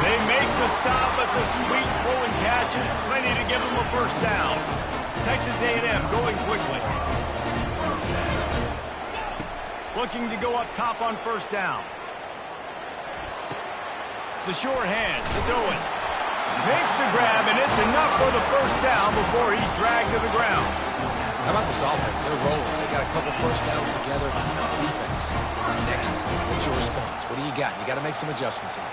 They make the stop, but the sweet throw and catch is plenty to give them a first down. Texas A&M going quickly. Looking to go up top on first down. The short hand, it's Owens. Makes the grab, and it's enough for the first down before he's dragged to the ground. How about this offense? They're rolling. They got a couple first downs together. Defense. Next, what's your response? What do you got? You got to make some adjustments here.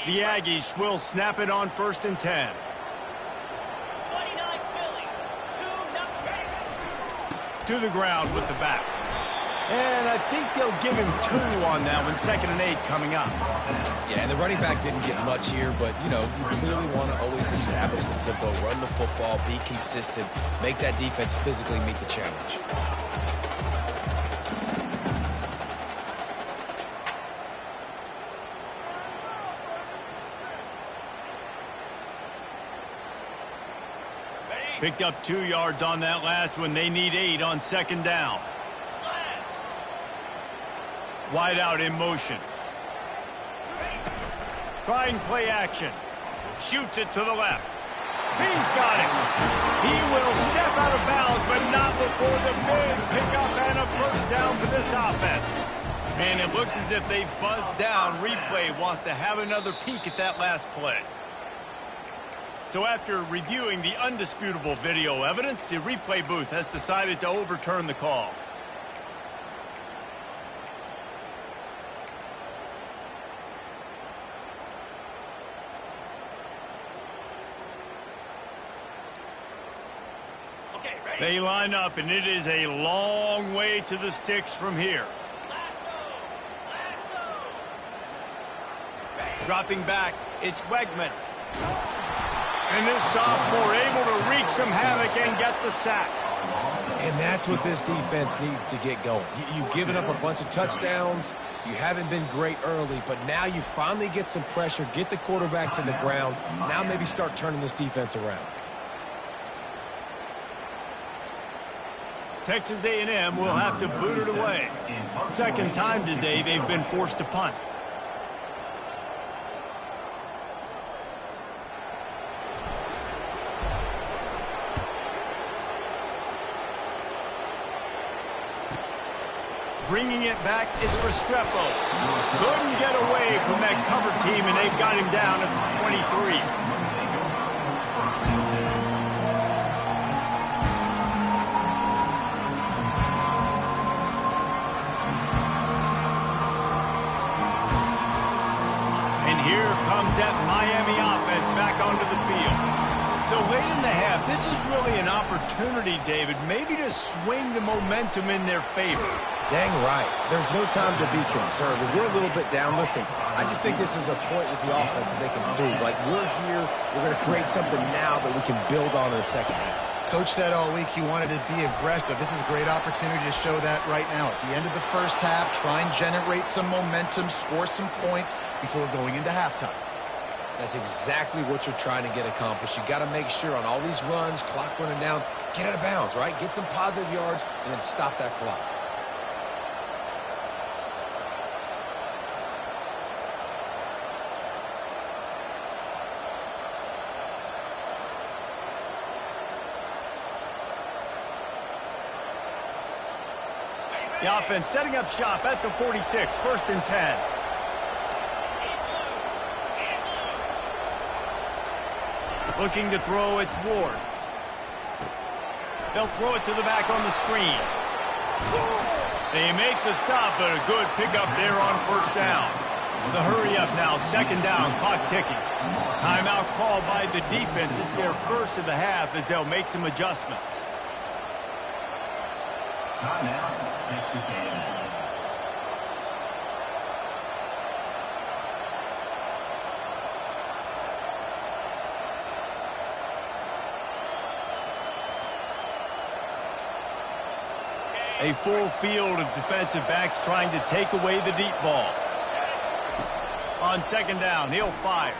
The Aggies will snap it on 1st and 10. 29 Philly. 2-0. To the ground with the back. And I think they'll give him 2 on that one. 2nd and 8 coming up. Yeah, and the running back didn't get much here, but, you know, you clearly want to always establish the tempo, run the football, be consistent, make that defense physically meet the challenge. Picked up 2 yards on that last one. They need 8 on 2nd down. Wide out in motion. Trying play action. Shoots it to the left. He's got it. He will step out of bounds, but not before the big pickup and a first down for this offense. And it looks as if they've buzzed down. Replay wants to have another peek at that last play. So after reviewing the undisputable video evidence, the replay booth has decided to overturn the call. Okay, ready? They line up, and it is a long way to the sticks from here. Lasso! Lasso! Dropping back, it's Wegman. And this sophomore able to wreak some havoc and get the sack. And that's what this defense needs to get going. You've given up a bunch of touchdowns. You haven't been great early, but now you finally get some pressure, get the quarterback to the ground. Now maybe start turning this defense around. Texas A&M will have to boot it away. Second time today they've been forced to punt. bringing it back. It's Restrepo. Couldn't get away from that cover team, and they've got him down at the 23. And here comes that Miami offense back onto the field. So late in the half, this is really an opportunity, David, maybe to swing the momentum in their favor. Dang right. There's no time to be concerned. If we're a little bit down, listen, I just think this is a point with the offense that they can prove. Like, we're here, we're going to create something now that we can build on in the second half. Coach said all week he wanted to be aggressive. This is a great opportunity to show that right now. At the end of the first half, try and generate some momentum, score some points before going into halftime. That's exactly what you're trying to get accomplished. You got to make sure on all these runs, clock running down, get out of bounds, right? Get some positive yards and then stop that clock. The offense setting up shop at the 46, 1st and 10. Looking to throw, it's Ward. They'll throw it to the back on the screen. They make the stop, but a good pickup there on 1st down. The hurry up now, 2nd down, clock ticking. Timeout called by the defense. It's their first of the half as they'll make some adjustments. Timeout, Texas A&M. A full field of defensive backs trying to take away the deep ball. On 2nd down, he'll fire.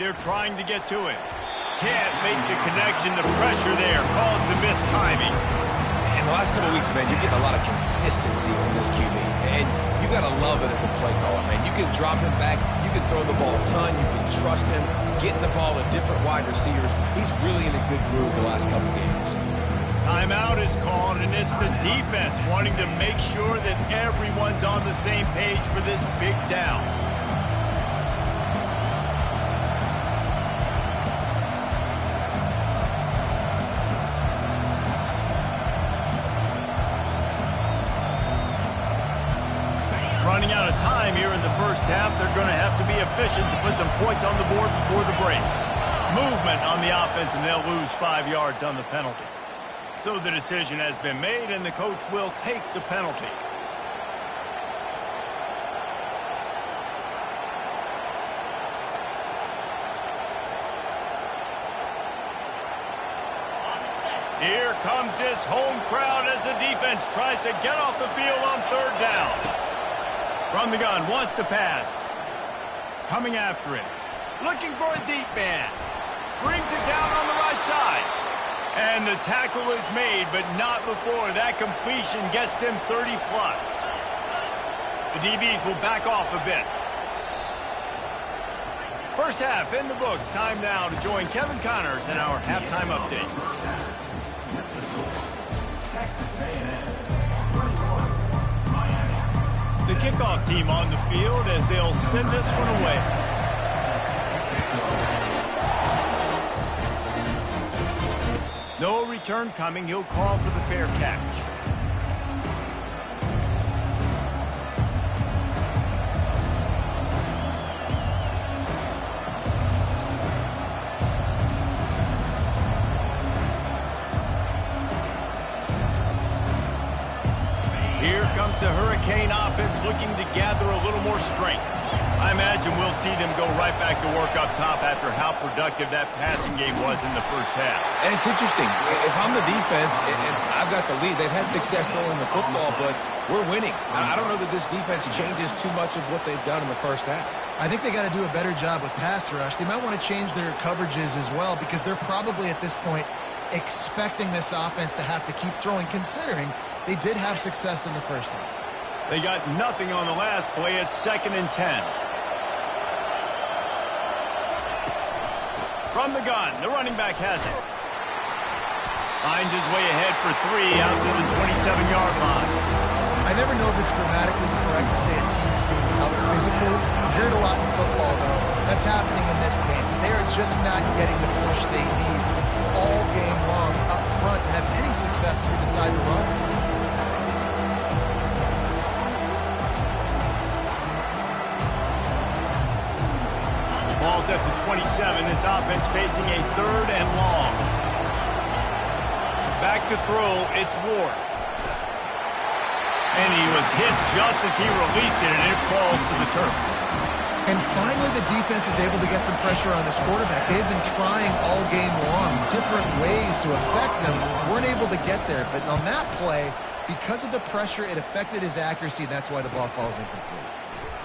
They're trying to get to him. Can't make the connection. The pressure there caused the missed timing. In the last couple of weeks, man, you're getting a lot of consistency from this QB. And you got to love it as a play caller, man. You can drop him back. You can throw the ball a ton. You can trust him. Getting the ball to different wide receivers. He's really in a good groove the last couple of games. Timeout is called, and it's the defense wanting to make sure that everyone's on the same page for this big down. Running out of time here in the first half. They're going to have to be efficient to put some points on the board before the break. Movement on the offense, and they'll lose 5 yards on the penalty. So the decision has been made, and the coach will take the penalty. Here comes this home crowd as the defense tries to get off the field on 3rd down. From the gun, wants to pass. Coming after it. Looking for a deep man. Brings it down on the right side. And the tackle is made, but not before that completion gets them 30-plus. The DBs will back off a bit. First half in the books. Time now to join Kevin Connors in our halftime update. Texas A&M, 31, Miami. The kickoff team on the field as they'll send this one away. No return coming. He'll call for the fair catch. Here comes the Hurricane offense looking to gather a little more strength. I imagine we'll see them go right back to work up top after how productive that passing game was in the first half. And it's interesting. If I'm the defense and I've got the lead, they've had success throwing the football, but we're winning. I don't know that this defense changes too much of what they've done in the first half. I think they got to do a better job with pass rush. They might want to change their coverages as well because they're probably at this point expecting this offense to have to keep throwing, considering they did have success in the first half. They got nothing on the last play. It's 2nd and 10. From the gun, the running back has it. Finds his way ahead for 3 out to the 27-yard line. I I never know if it's grammatically correct to say a team's being out physical. You hear it a lot in football, though. That's happening in this game. They are just not getting the push they need all game long up front to have any success when they decide to run. Ball's at the 27. This offense facing a 3rd and long. Back to throw, it's Ward. And he was hit just as he released it, and it falls to the turf. And finally, the defense is able to get some pressure on this quarterback. They've been trying all game long, different ways to affect him. Weren't able to get there, but on that play, because of the pressure, it affected his accuracy, and that's why the ball falls incomplete.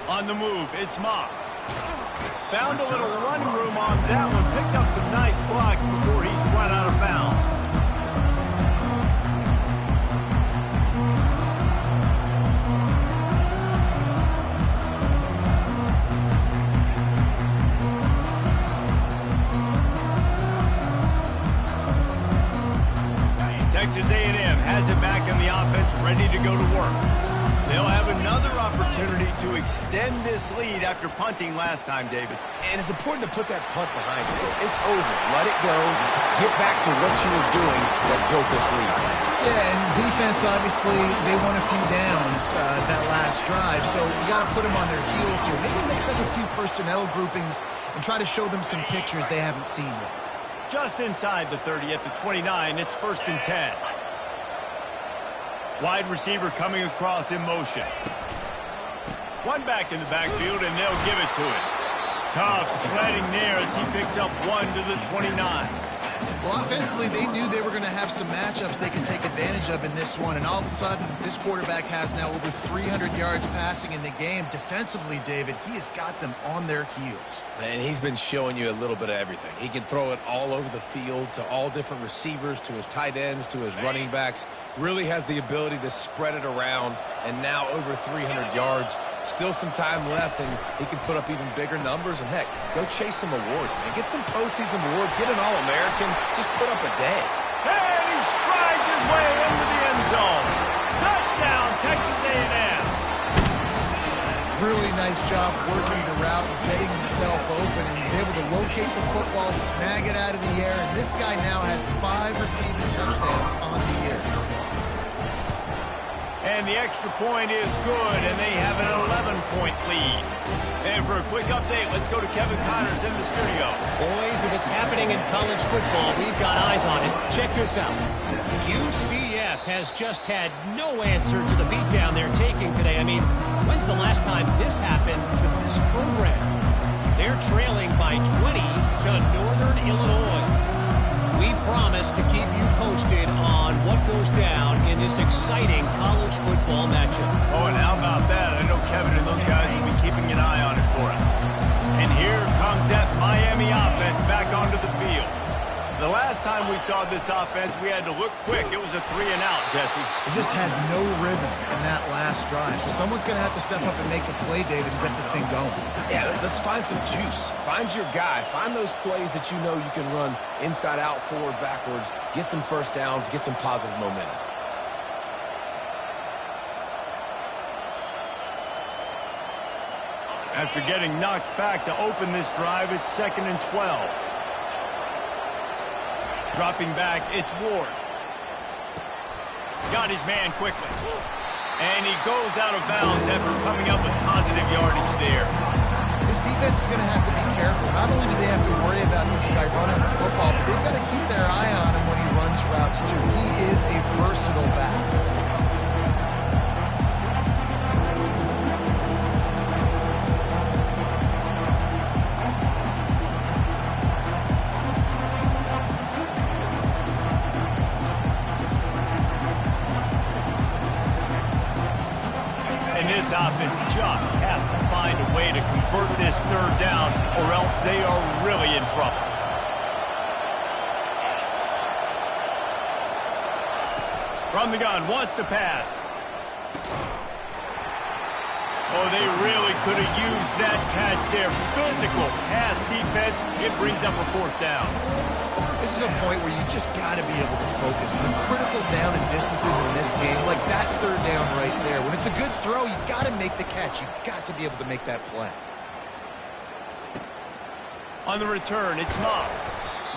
On the move, it's Moss. Found a little running room on that one. Picked up some nice blocks before he's run out of bounds. Texas A&M has it back in the offense, ready to go to work. They'll have another opportunity to extend this lead after punting last time, David. And it's important to put that punt behind you. It's over. Let it go. Get back to what you were doing that built this lead. Yeah, and defense, obviously, they won a few downs that last drive, so you got to put them on their heels here. Maybe mix up a few personnel groupings and try to show them some pictures they haven't seen yet. Just inside the 30 at the 29, it's 1st and 10. Wide receiver coming across in motion. One back in the backfield, and they'll give it to him. Tough sledding there as he picks up 1 to the 29. Well, offensively, they knew they were going to have some matchups they could take advantage of in this one, and all of a sudden, this quarterback has now over 300 yards passing in the game. Defensively, David, he has got them on their heels. And he's been showing you a little bit of everything. He can throw it all over the field to all different receivers, to his tight ends, to his running backs. Really has the ability to spread it around, and now over 300 yards. Still some time left, and he can put up even bigger numbers. And, heck, go chase some awards, man. Get some postseason awards. Get an All-American. Just put up a day. And he strides his way into the end zone. Touchdown, Texas A&M. Really nice job working the route and getting himself open, and he's able to locate the football, snag it out of the air, and this guy now has 5 receiving touchdowns on the year. And the extra point is good, and they have an 11-point lead. And for a quick update, let's go to Kevin Connors in the studio. Boys, if it's happening in college football, we've got eyes on it. Check this out. UCF has just had no answer to the beatdown they're taking today. I mean, when's the last time this happened to this program? They're trailing by 20 to Northern Illinois. We promise to keep you posted on what goes down in this exciting college football matchup. Oh, and how about that? I know Kevin and those guys will be keeping an eye on it for us. And here comes that Miami offense back onto the field. The last time we saw this offense, we had to look quick. It was a 3-and-out, Jesse. They just had no rhythm in that last drive. So someone's going to have to step up and make a play, David, and get this thing going. Yeah, let's find some juice. Find your guy. Find those plays that you know you can run inside out, forward, backwards. Get some first downs. Get some positive momentum. After getting knocked back to open this drive, it's 2nd and 12. Dropping back, it's Ward. Got his man quickly. And he goes out of bounds after coming up with positive yardage there. This defense is going to have to be careful. Not only do they have to worry about this guy running the football, but they've got to keep their eye on him when he runs routes, too. He is a versatile back. This offense just has to find a way to convert this 3rd down, or else they are really in trouble. From the gun, wants to pass. Oh, they really could have used that catch there. Physical pass defense defense, it brings up a 4th down. This is a point where you just got to be able to focus. The critical down and distances in this game, like that 3rd down right there. When it's a good throw, you got to make the catch. You got to be able to make that play. On the return, it's Moss.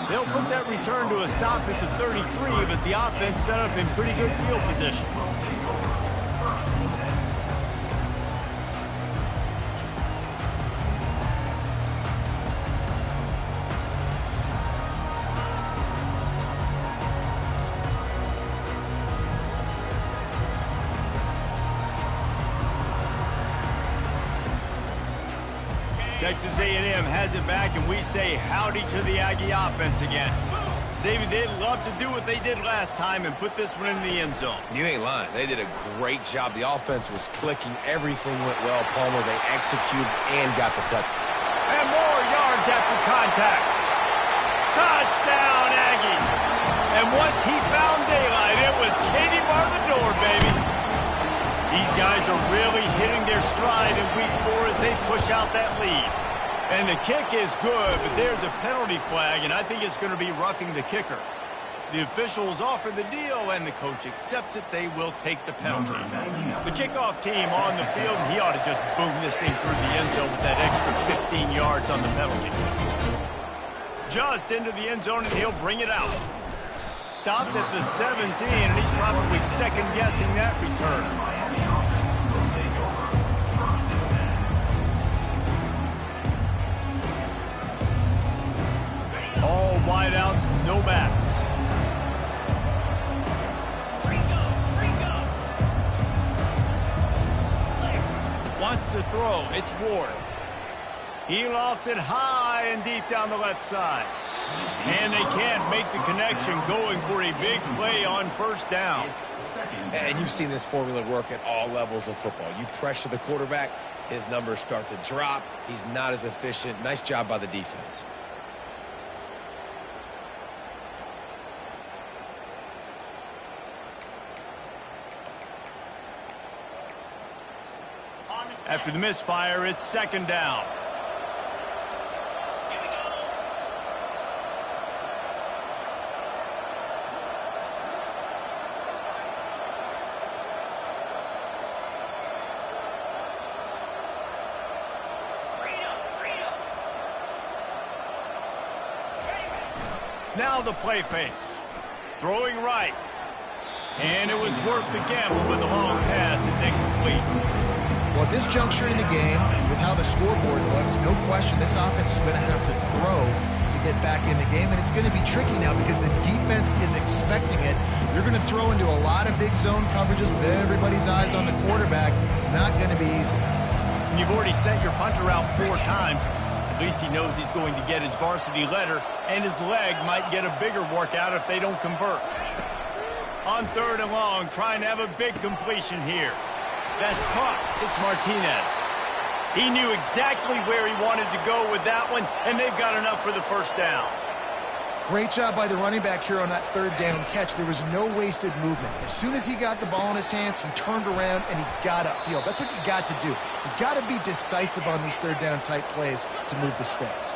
They'll put that return to a stop at the 33, but the offense set up in pretty good field position. Texas A&M has it back, and we say howdy to the Aggie offense again. David, they'd love to do what they did last time and put this one in the end zone. You ain't lying. They did a great job. The offense was clicking. Everything went well. Palmer, they executed and got the touch. And more yards after contact. Touchdown, Aggie. And once he found daylight, it was Katie bar the door, baby. These guys are really hitting their stride in week 4 as they push out that lead. And the kick is good, but there's a penalty flag, and I think it's going to be roughing the kicker. The officials offer the deal, and the coach accepts it. They will take the penalty. The kickoff team on the field, and he ought to just boom this thing through the end zone with that extra 15 yards on the penalty. Just into the end zone, and he'll bring it out. Stopped at the 17, and he's probably second-guessing that return. All wideouts, no backs. Wants to throw. It's Ward. He lofts it high and deep down the left side. And they can't make the connection, going for a big play on 1st down. And you've seen this formula work at all levels of football. You pressure the quarterback, his numbers start to drop. He's not as efficient. Nice job by the defense. After the misfire, it's 2nd down. Now the play fake. Throwing right. And it was worth the gamble, but the long pass is incomplete. Well, at this juncture in the game, with how the scoreboard looks, no question this offense is going to have to throw to get back in the game, and it's going to be tricky now because the defense is expecting it. You're going to throw into a lot of big zone coverages with everybody's eyes on the quarterback. Not going to be easy. And you've already sent your punter out 4 times. At least he knows he's going to get his varsity letter, and his leg might get a bigger workout if they don't convert. On 3rd and long, trying to have a big completion here. That's caught. It's Martinez. He knew exactly where he wanted to go with that one, and they've got enough for the 1st down. Great job by the running back here on that 3rd down catch. There was no wasted movement. As soon as he got the ball in his hands, he turned around and he got upfield. That's what you got to do. You got to be decisive on these 3rd down type plays to move the sticks.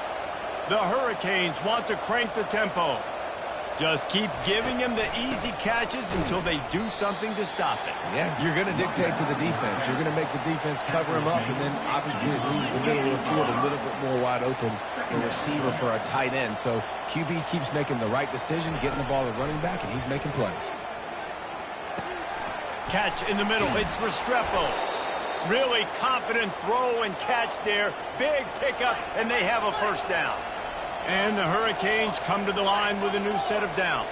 The Hurricanes want to crank the tempo. Just keep giving him the easy catches until they do something to stop it. Yeah, you're going to dictate to the defense. You're going to make the defense cover him up, and then obviously it leaves the middle of the field a little bit more wide open for receiver, for a tight end. So QB keeps making the right decision, getting the ball to running back, and he's making plays. Catch in the middle. It's Restrepo. Really confident throw and catch there. Big pickup, and they have a 1st down. And the Hurricanes come to the line with a new set of downs.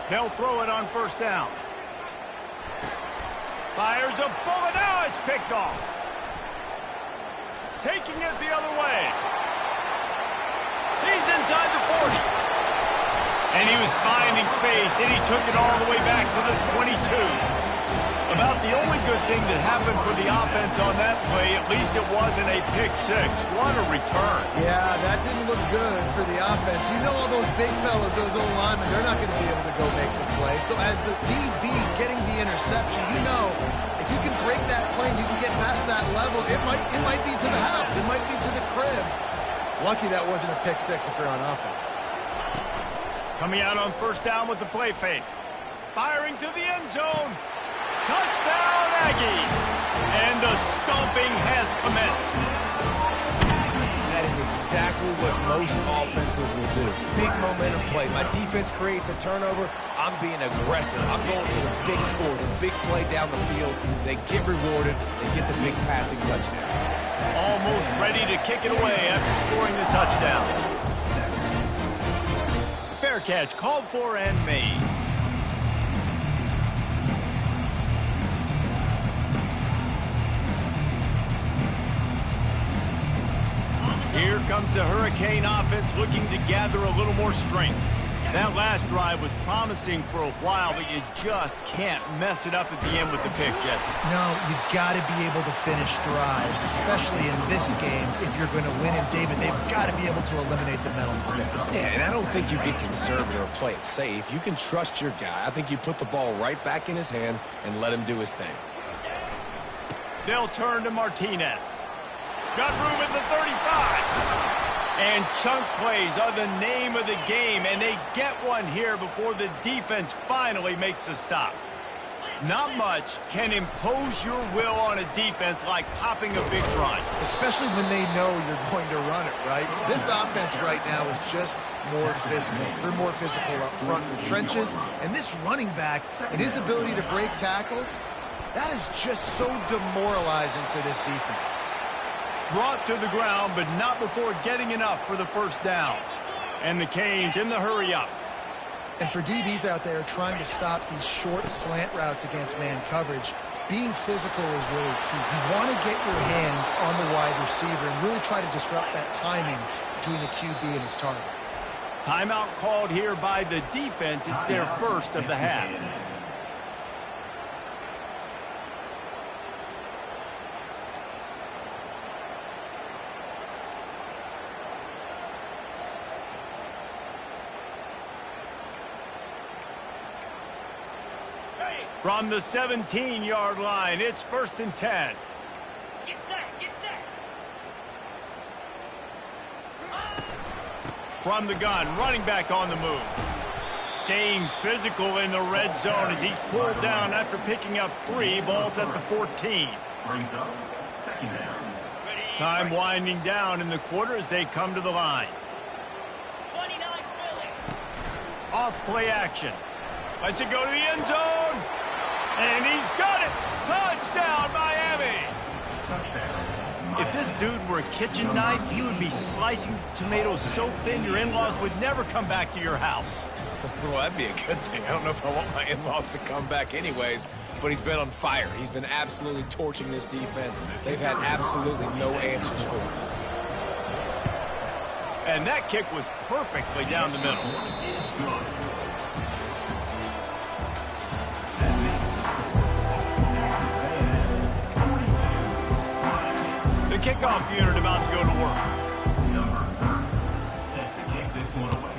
They'll throw it on 1st down. Fires a bullet. Now it's picked off. Taking it the other way. He's inside the 40. And he was finding space, and he took it all the way back to the 22. About The only good thing that happened for the offense on that play, at least it wasn't a pick six. What a return. Yeah, that didn't look good for the offense. You know all those big fellas, those old linemen, they're not going to be able to go make the play. So as the DB getting the interception, you know, if you can break that play and you can get past that level, it might be to the house. It might be to the crib. Lucky that wasn't a pick six if you're on offense. Coming out on first down with the play fake. Firing to the end zone. Touchdown, Aggies! And the stomping has commenced. That is exactly what most offenses will do. Big momentum play. My defense creates a turnover. I'm being aggressive. I'm going for the big score, the big play down the field. They get rewarded. They get the big passing touchdown. Almost ready to kick it away after scoring the touchdown. Fair catch called for and made. Here comes the Hurricane offense looking to gather a little more strength. That last drive was promising for a while, but you just can't mess it up at the end with the pick, Jesse. No, you got to be able to finish drives, especially in this game. If you're going to win it, David, they've got to be able to eliminate the mental mistakes. Yeah, and I don't think you get conservative or play it safe. You can trust your guy. I think you put the ball right back in his hands and let him do his thing. They'll turn to Martinez. Got room at the 35. And chunk plays are the name of the game, and they get one here before the defense finally makes a stop. Not much can impose your will on a defense like popping a big run. Especially when they know you're going to run it, right? This offense right now is just more physical. They're more physical up front in the trenches. And this running back and his ability to break tackles, that is just so demoralizing for this defense. Brought to the ground, but not before getting enough for the first down. And the Canes in the hurry-up. And for DBs out there trying to stop these short slant routes against man coverage, being physical is really key. You want to get your hands on the wide receiver and really try to disrupt that timing between the QB and his target. Timeout called here by the defense. It's their first of the half. From the 17-yard line, it's 1st and 10. Get set, get set. From the gun, running back on the move. Staying physical in the red zone as he's pulled down after picking up 3 balls at the 14. Brings up second down. Time winding down in the quarter as they come to the line. 29 Philly. Off play action. Lets it go to the end zone. And he's got it! Touchdown, Miami! Touchdown. If this dude were a kitchen knife, he would be slicing tomatoes so thin your in-laws would never come back to your house. Well, that'd be a good thing. I don't know if I want my in-laws to come back anyways, but he's been on fire. He's been absolutely torching this defense. They've had absolutely no answers for him. And that kick was perfectly down the middle. The kickoff unit about to go to work. Number 30 set to kick this one away.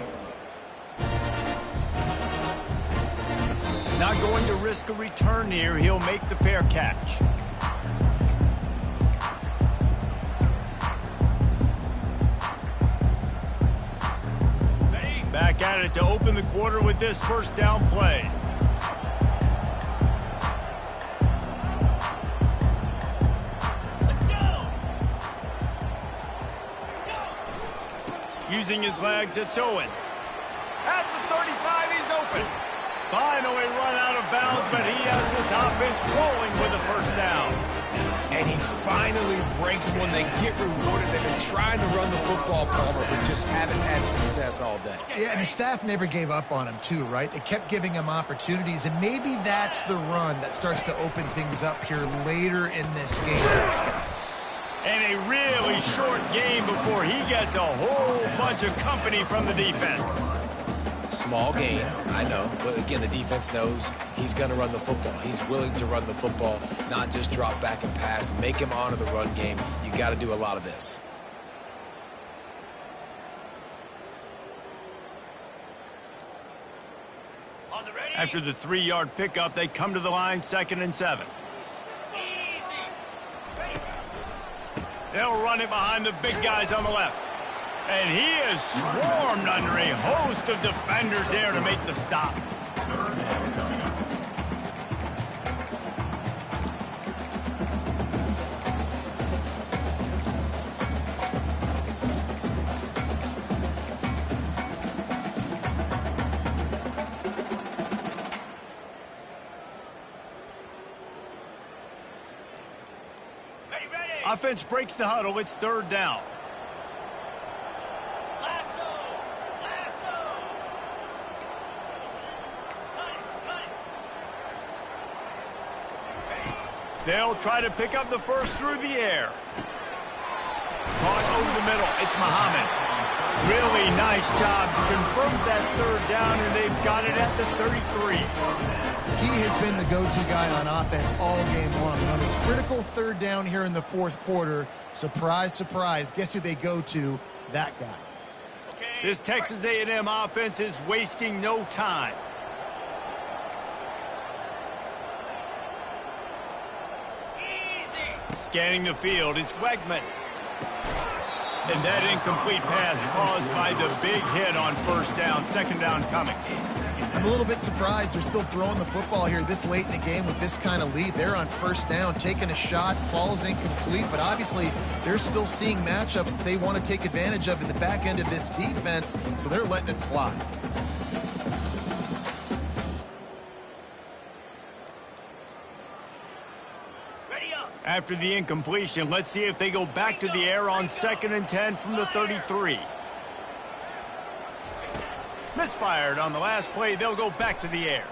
Not going to risk a return here. He'll make the fair catch. Back at it to open the quarter with this first down play. Using his legs, it's Owens. At the 35, he's open. Finally run out of bounds, but he has this offense rolling with a first down. And he finally breaks one. They get rewarded. They've been trying to run the football, Palmer, but just haven't had success all day. Yeah, and the staff never gave up on him too, right? They kept giving him opportunities, and maybe that's the run that starts to open things up here later in this game for this guy. And a really short game before he gets a whole bunch of company from the defense. small gain, I know. But again, the defense knows he's going to run the football. He's willing to run the football, not just drop back and pass. Make him honor the run game. You got to do a lot of this. On the ready. After the 3-yard pickup, they come to the line, 2nd and 7. Easy. Ready. They'll run it behind the big guys on the left. And he is swarmed under a host of defenders there to make the stop. Third down coming up. Ready, ready. Offense breaks the huddle. It's 3rd down. Lasso. Lasso. Cut it. They'll try to pick up the first through the air. Caught over the middle. It's Muhammad. Really nice job to convert that 3rd down, and they've got it at the 33. He has been the go-to guy on offense all game long. On a critical 3rd down here in the 4th quarter, surprise, surprise, guess who they go to? That guy. Okay. This Texas A&M offense is wasting no time. Easy. Scanning the field, it's Wegman. And that incomplete pass caused by the big hit on 1st down. 2nd down coming. I'm a little bit surprised they're still throwing the football here this late in the game with this kind of lead. They're on 1st down, taking a shot, falls incomplete, but obviously they're still seeing matchups that they want to take advantage of in the back end of this defense, so they're letting it fly. Ready up. After the incompletion, let's see if they go back to the air on 2nd and 10 from the 33. Misfired on the last play. They'll go back to the air.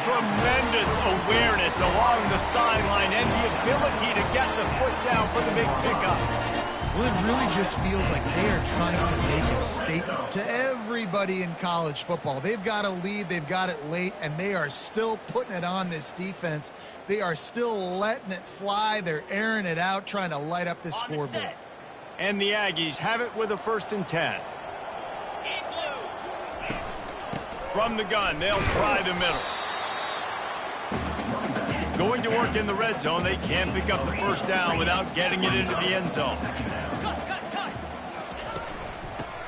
Tremendous awareness along the sideline and the ability to get the foot down for the big pickup. Well, it really just feels like they are trying to make a statement to everybody in college football. They've got a lead, they've got it late, and they are still putting it on this defense. They are still letting it fly. They're airing it out, trying to light up this On the scoreboard. set. And the Aggies have it with a 1st and 10. In blue. From the gun, they'll try the middle. Going to work in the red zone, they can't pick up the 1st down without getting it into the end zone. Cut.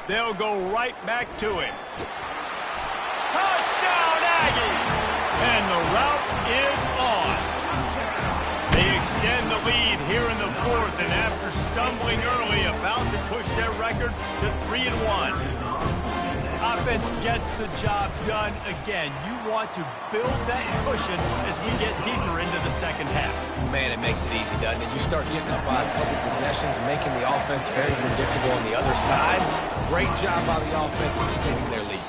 They'll go right back to it. Touchdown, Aggie! And the route is on. They extend the lead here in the 4th, and after stumbling early, about to push their record to 3-1. Offense gets the job done again. You want to build that cushion as we get deeper into the 2nd half. Man, it makes it easy, doesn't it? You start getting up by a couple possessions, making the offense very predictable on the other side. Great job by the offense extending their lead.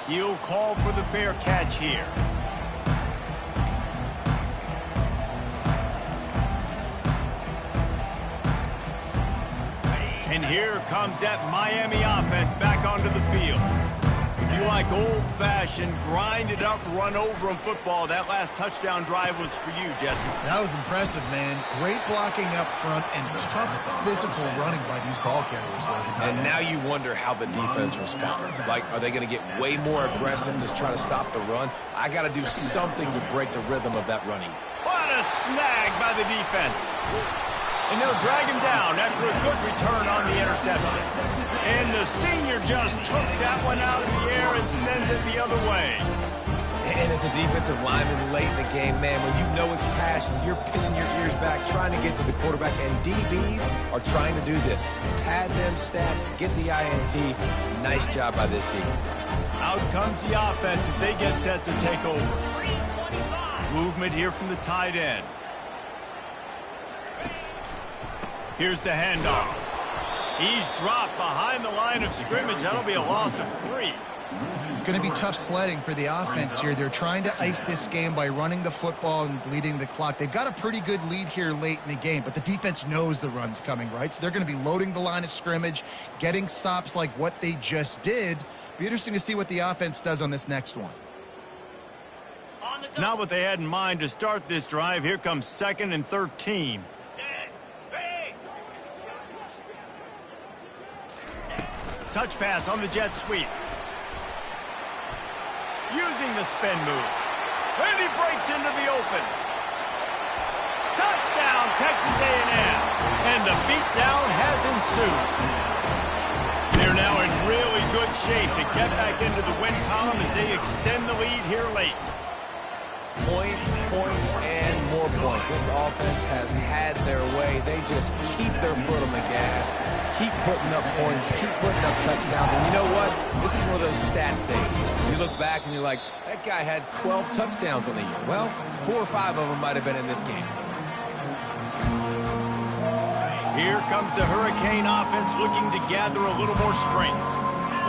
He'll call for the fair catch here. And here comes that Miami offense back onto the field. If you like old-fashioned, grind-it-up, run-over-'em football, that last touchdown drive was for you, Jesse. That was impressive, man. Great blocking up front and tough physical running by these ball carriers. And now you wonder how the defense responds. Like, are they going to get way more aggressive to try to stop the run? I got to do something to break the rhythm of that running. What a snag by the defense. And they'll drag him down after a good return on the interception. And the senior just took that one out of the air and sends it the other way. And as a defensive lineman late in the game, man, when you know it's passion, you're pinning your ears back, trying to get to the quarterback, and DBs are trying to do this. Pad them stats, get the INT. Nice job by this team. Out comes the offense as they get set to take over. 325. Movement here from the tight end. Here's the handoff. He's dropped behind the line of scrimmage. That'll be a loss of 3. It's going to be tough sledding for the offense here. They're trying to ice this game by running the football and bleeding the clock. They've got a pretty good lead here late in the game, but the defense knows the run's coming, right? So they're going to be loading the line of scrimmage, getting stops like what they just did. Be interesting to see what the offense does on this next one. Not what they had in mind to start this drive. Here comes 2nd and 13. Touch pass on the jet sweep. Using the spin move. And he breaks into the open. Touchdown, Texas A&M. And the beatdown has ensued. They're now in really good shape to get back into the win column as they extend the lead here late. Points, and more points. This offense has had their way. They just keep their foot on the gas, keep putting up points, keep putting up touchdowns. And you know what? This is one of those stats days. You look back and you're like, that guy had 12 touchdowns on the year. Well, 4 or 5 of them might have been in this game. Here comes the Hurricane offense looking to gather a little more strength.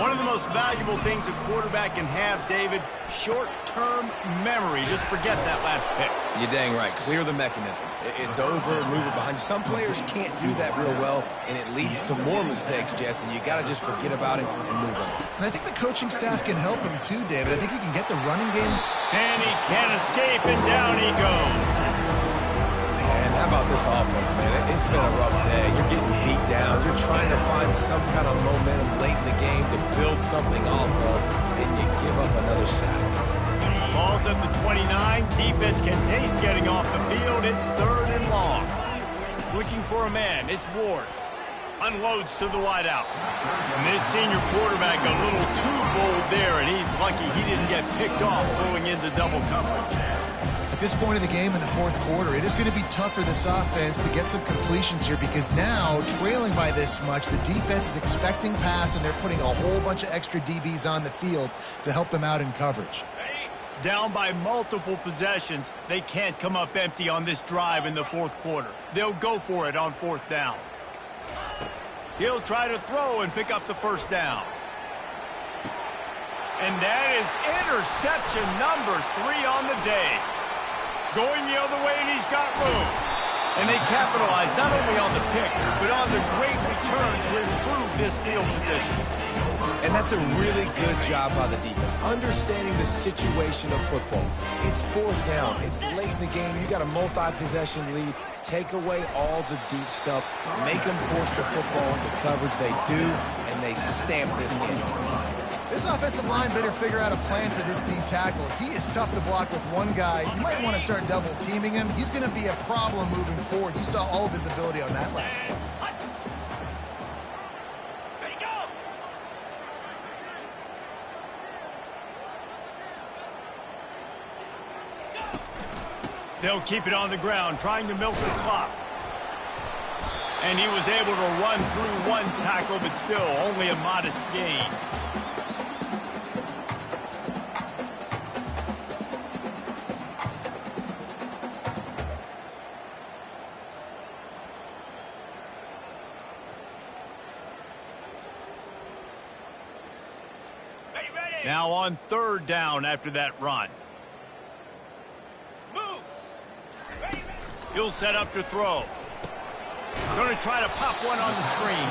One of the most valuable things a quarterback can have, David, short-term memory. Just forget that last pick. You're dang right. Clear the mechanism. It's over, move it behind you. Some players can't do that real well, and it leads to more mistakes, Jesse. You got to just forget about it and move on. And I think the coaching staff can help him too, David. I think you can get the running game. And he can't escape, and down he goes. Man, how about this offense, man? It's been a rough day. You're getting beat down. You're trying to find some kind of momentum late in the game to build something off of, and you give up another sack. Ball's at the 29. Defense can taste getting off the field. It's 3rd and long. Looking for a man. It's Ward. Unloads to the wideout. And this senior quarterback a little too bold there, and he's lucky he didn't get picked off throwing into double coverage. At this point in the game in the 4th quarter, it is going to be tough for this offense to get some completions here because now, trailing by this much, the defense is expecting pass, and they're putting a whole bunch of extra DBs on the field to help them out in coverage. Down by multiple possessions, they can't come up empty on this drive in the 4th quarter. They'll go for it on 4th down. He'll try to throw and pick up the 1st down. And that is interception number 3 on the day. Going the other way, and he's got room. And they capitalize not only on the pick, but on the great return to improve this field position. And that's a really good job by the defense, understanding the situation of football. It's 4th down. It's late in the game. You got a multi-possession lead. Take away all the deep stuff. Make them force the football into coverage. They do, and they stamp this game. This offensive line better figure out a plan for this D tackle. He is tough to block with one guy. You might want to start double teaming him. He's going to be a problem moving forward. You saw all of his ability on that last play. Ready, go! They'll keep it on the ground, trying to milk the clock. And he was able to run through one tackle, but still only a modest gain. Now on 3rd down after that run. Moves! He'll set up to throw. Going to try to pop one on the screen.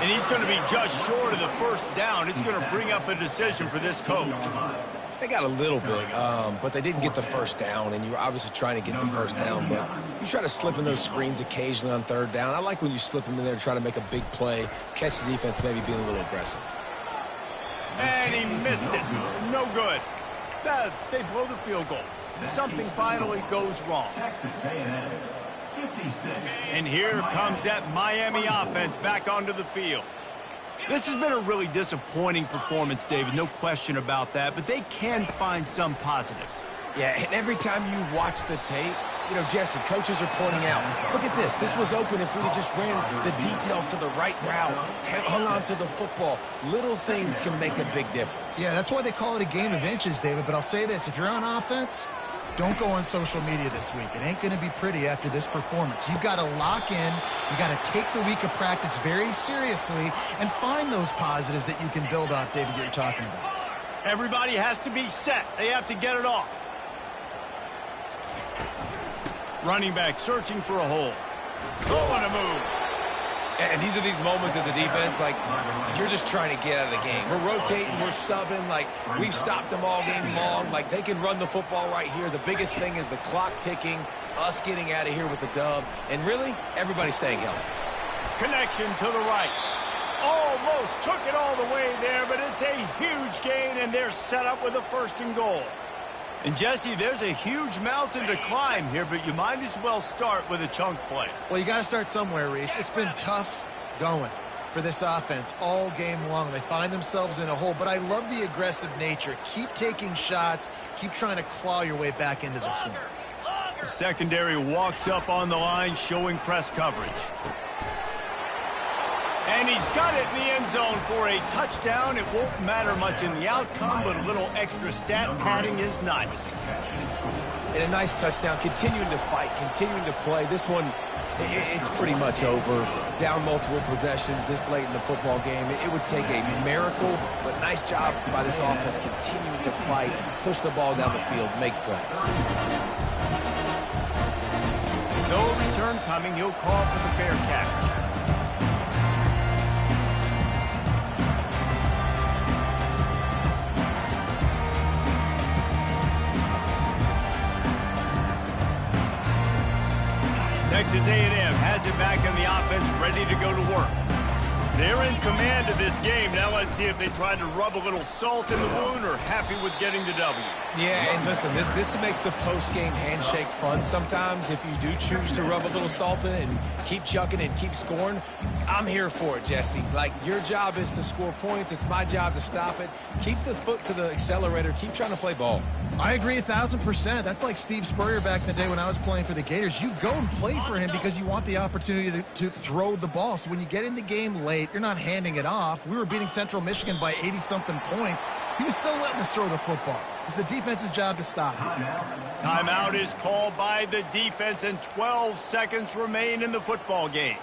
And he's going to be just short of the 1st down. It's going to bring up a decision for this coach. They got a little bit, but they didn't get the 1st down, and you were obviously trying to get the 1st down, but you try to slip in those screens occasionally on 3rd down. I like when you slip them in there to try to make a big play, catch the defense maybe being a little aggressive. And he missed it. No good. They blow the field goal. Something finally goes wrong. Texas A&M, 56. And here comes that Miami offense back onto the field. This has been a really disappointing performance, David. No question about that. But they can find some positives. Yeah, and every time you watch the tape, you know, Jesse, coaches are pointing out, look at this. This was open if we'd have just ran the details to the right route, hung on to the football. Little things can make a big difference. Yeah, that's why they call it a game of inches, David. But I'll say this, if you're on offense, don't go on social media this week. It ain't going to be pretty after this performance. You've got to lock in. You've got to take the week of practice very seriously and find those positives that you can build off, David, you're talking about. Everybody has to be set. They have to get it off. Running back searching for a hole. Oh, what a move. And these are these moments as a defense, like, you're just trying to get out of the game. We're rotating, we're subbing, like, we've stopped them all game long. Like, they can run the football right here. The biggest thing is the clock ticking, us getting out of here with the dub, and really, everybody staying healthy. Connection to the right. Almost took it all the way there, but it's a huge gain, and they're set up with a 1st and goal. And, Jesse, there's a huge mountain to climb here, but you might as well start with a chunk play. Well, you got to start somewhere, Reese. It's been tough going for this offense all game long. They find themselves in a hole, but I love the aggressive nature. Keep taking shots. Keep trying to claw your way back into this one. The secondary walks up on the line, showing press coverage. And he's got it in the end zone for a touchdown. It won't matter much in the outcome, but a little extra stat padding is nice. And a nice touchdown, continuing to fight, continuing to play. This one, it's pretty much over. Down multiple possessions this late in the football game. It would take a miracle, but nice job by this offense continuing to fight, push the ball down the field, make plays. No return coming. He'll call for the fair catch. Texas A&M has it back in the offense, ready to go to work. They're in command of this game. Now let's see if they try to rub a little salt in the wound or happy with getting the W. Yeah, and listen, this makes the post-game handshake fun sometimes. If you do choose to rub a little salt in it and keep chucking and keep scoring, I'm here for it, Jesse. Like, your job is to score points. It's my job to stop it. Keep the foot to the accelerator. Keep trying to play ball. I agree 1,000%. That's like Steve Spurrier back in the day when I was playing for the Gators. You go and play for him because you want the opportunity to throw the ball. So when you get in the game late, you're not handing it off. We were beating Central Michigan by 80-something points. He was still letting us throw the football. It's the defense's job to stop. Timeout is called by the defense, and 12 seconds remain in the football game.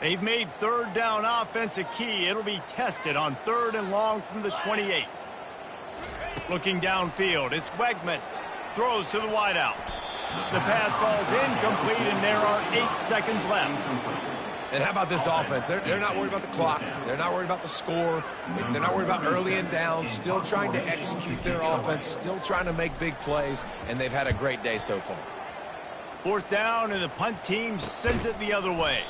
They've made 3rd down offense a key. It'll be tested on 3rd and long from the 28. Looking downfield, it's Wegman. Throws to the wideout. The pass falls incomplete, and there are 8 seconds left. And how about this offense? They're not worried about the clock. They're not worried about the score. They're not worried about early and down. Still trying to execute their offense. Still trying to make big plays, and they've had a great day so far. 4th down, and the punt team sends it the other way.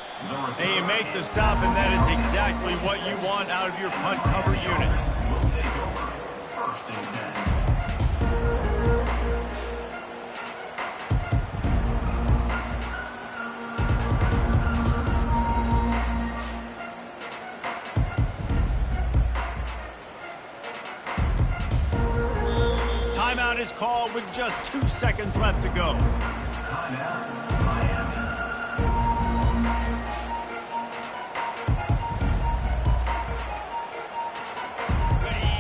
They make the stop, and that is exactly what you want out of your punt cover unit. Will take over 1st and 10. Timeout is called with just 2 seconds left to go. Timeout, Miami.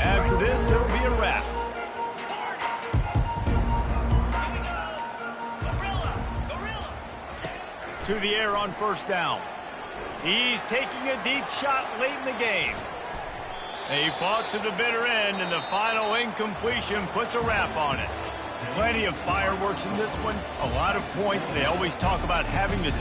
After this, it'll be a wrap. To the air on 1st down. He's taking a deep shot late in the game. They fought to the bitter end, and the final incompletion puts a wrap on it. Plenty of fireworks in this one, a lot of points. They always talk about having the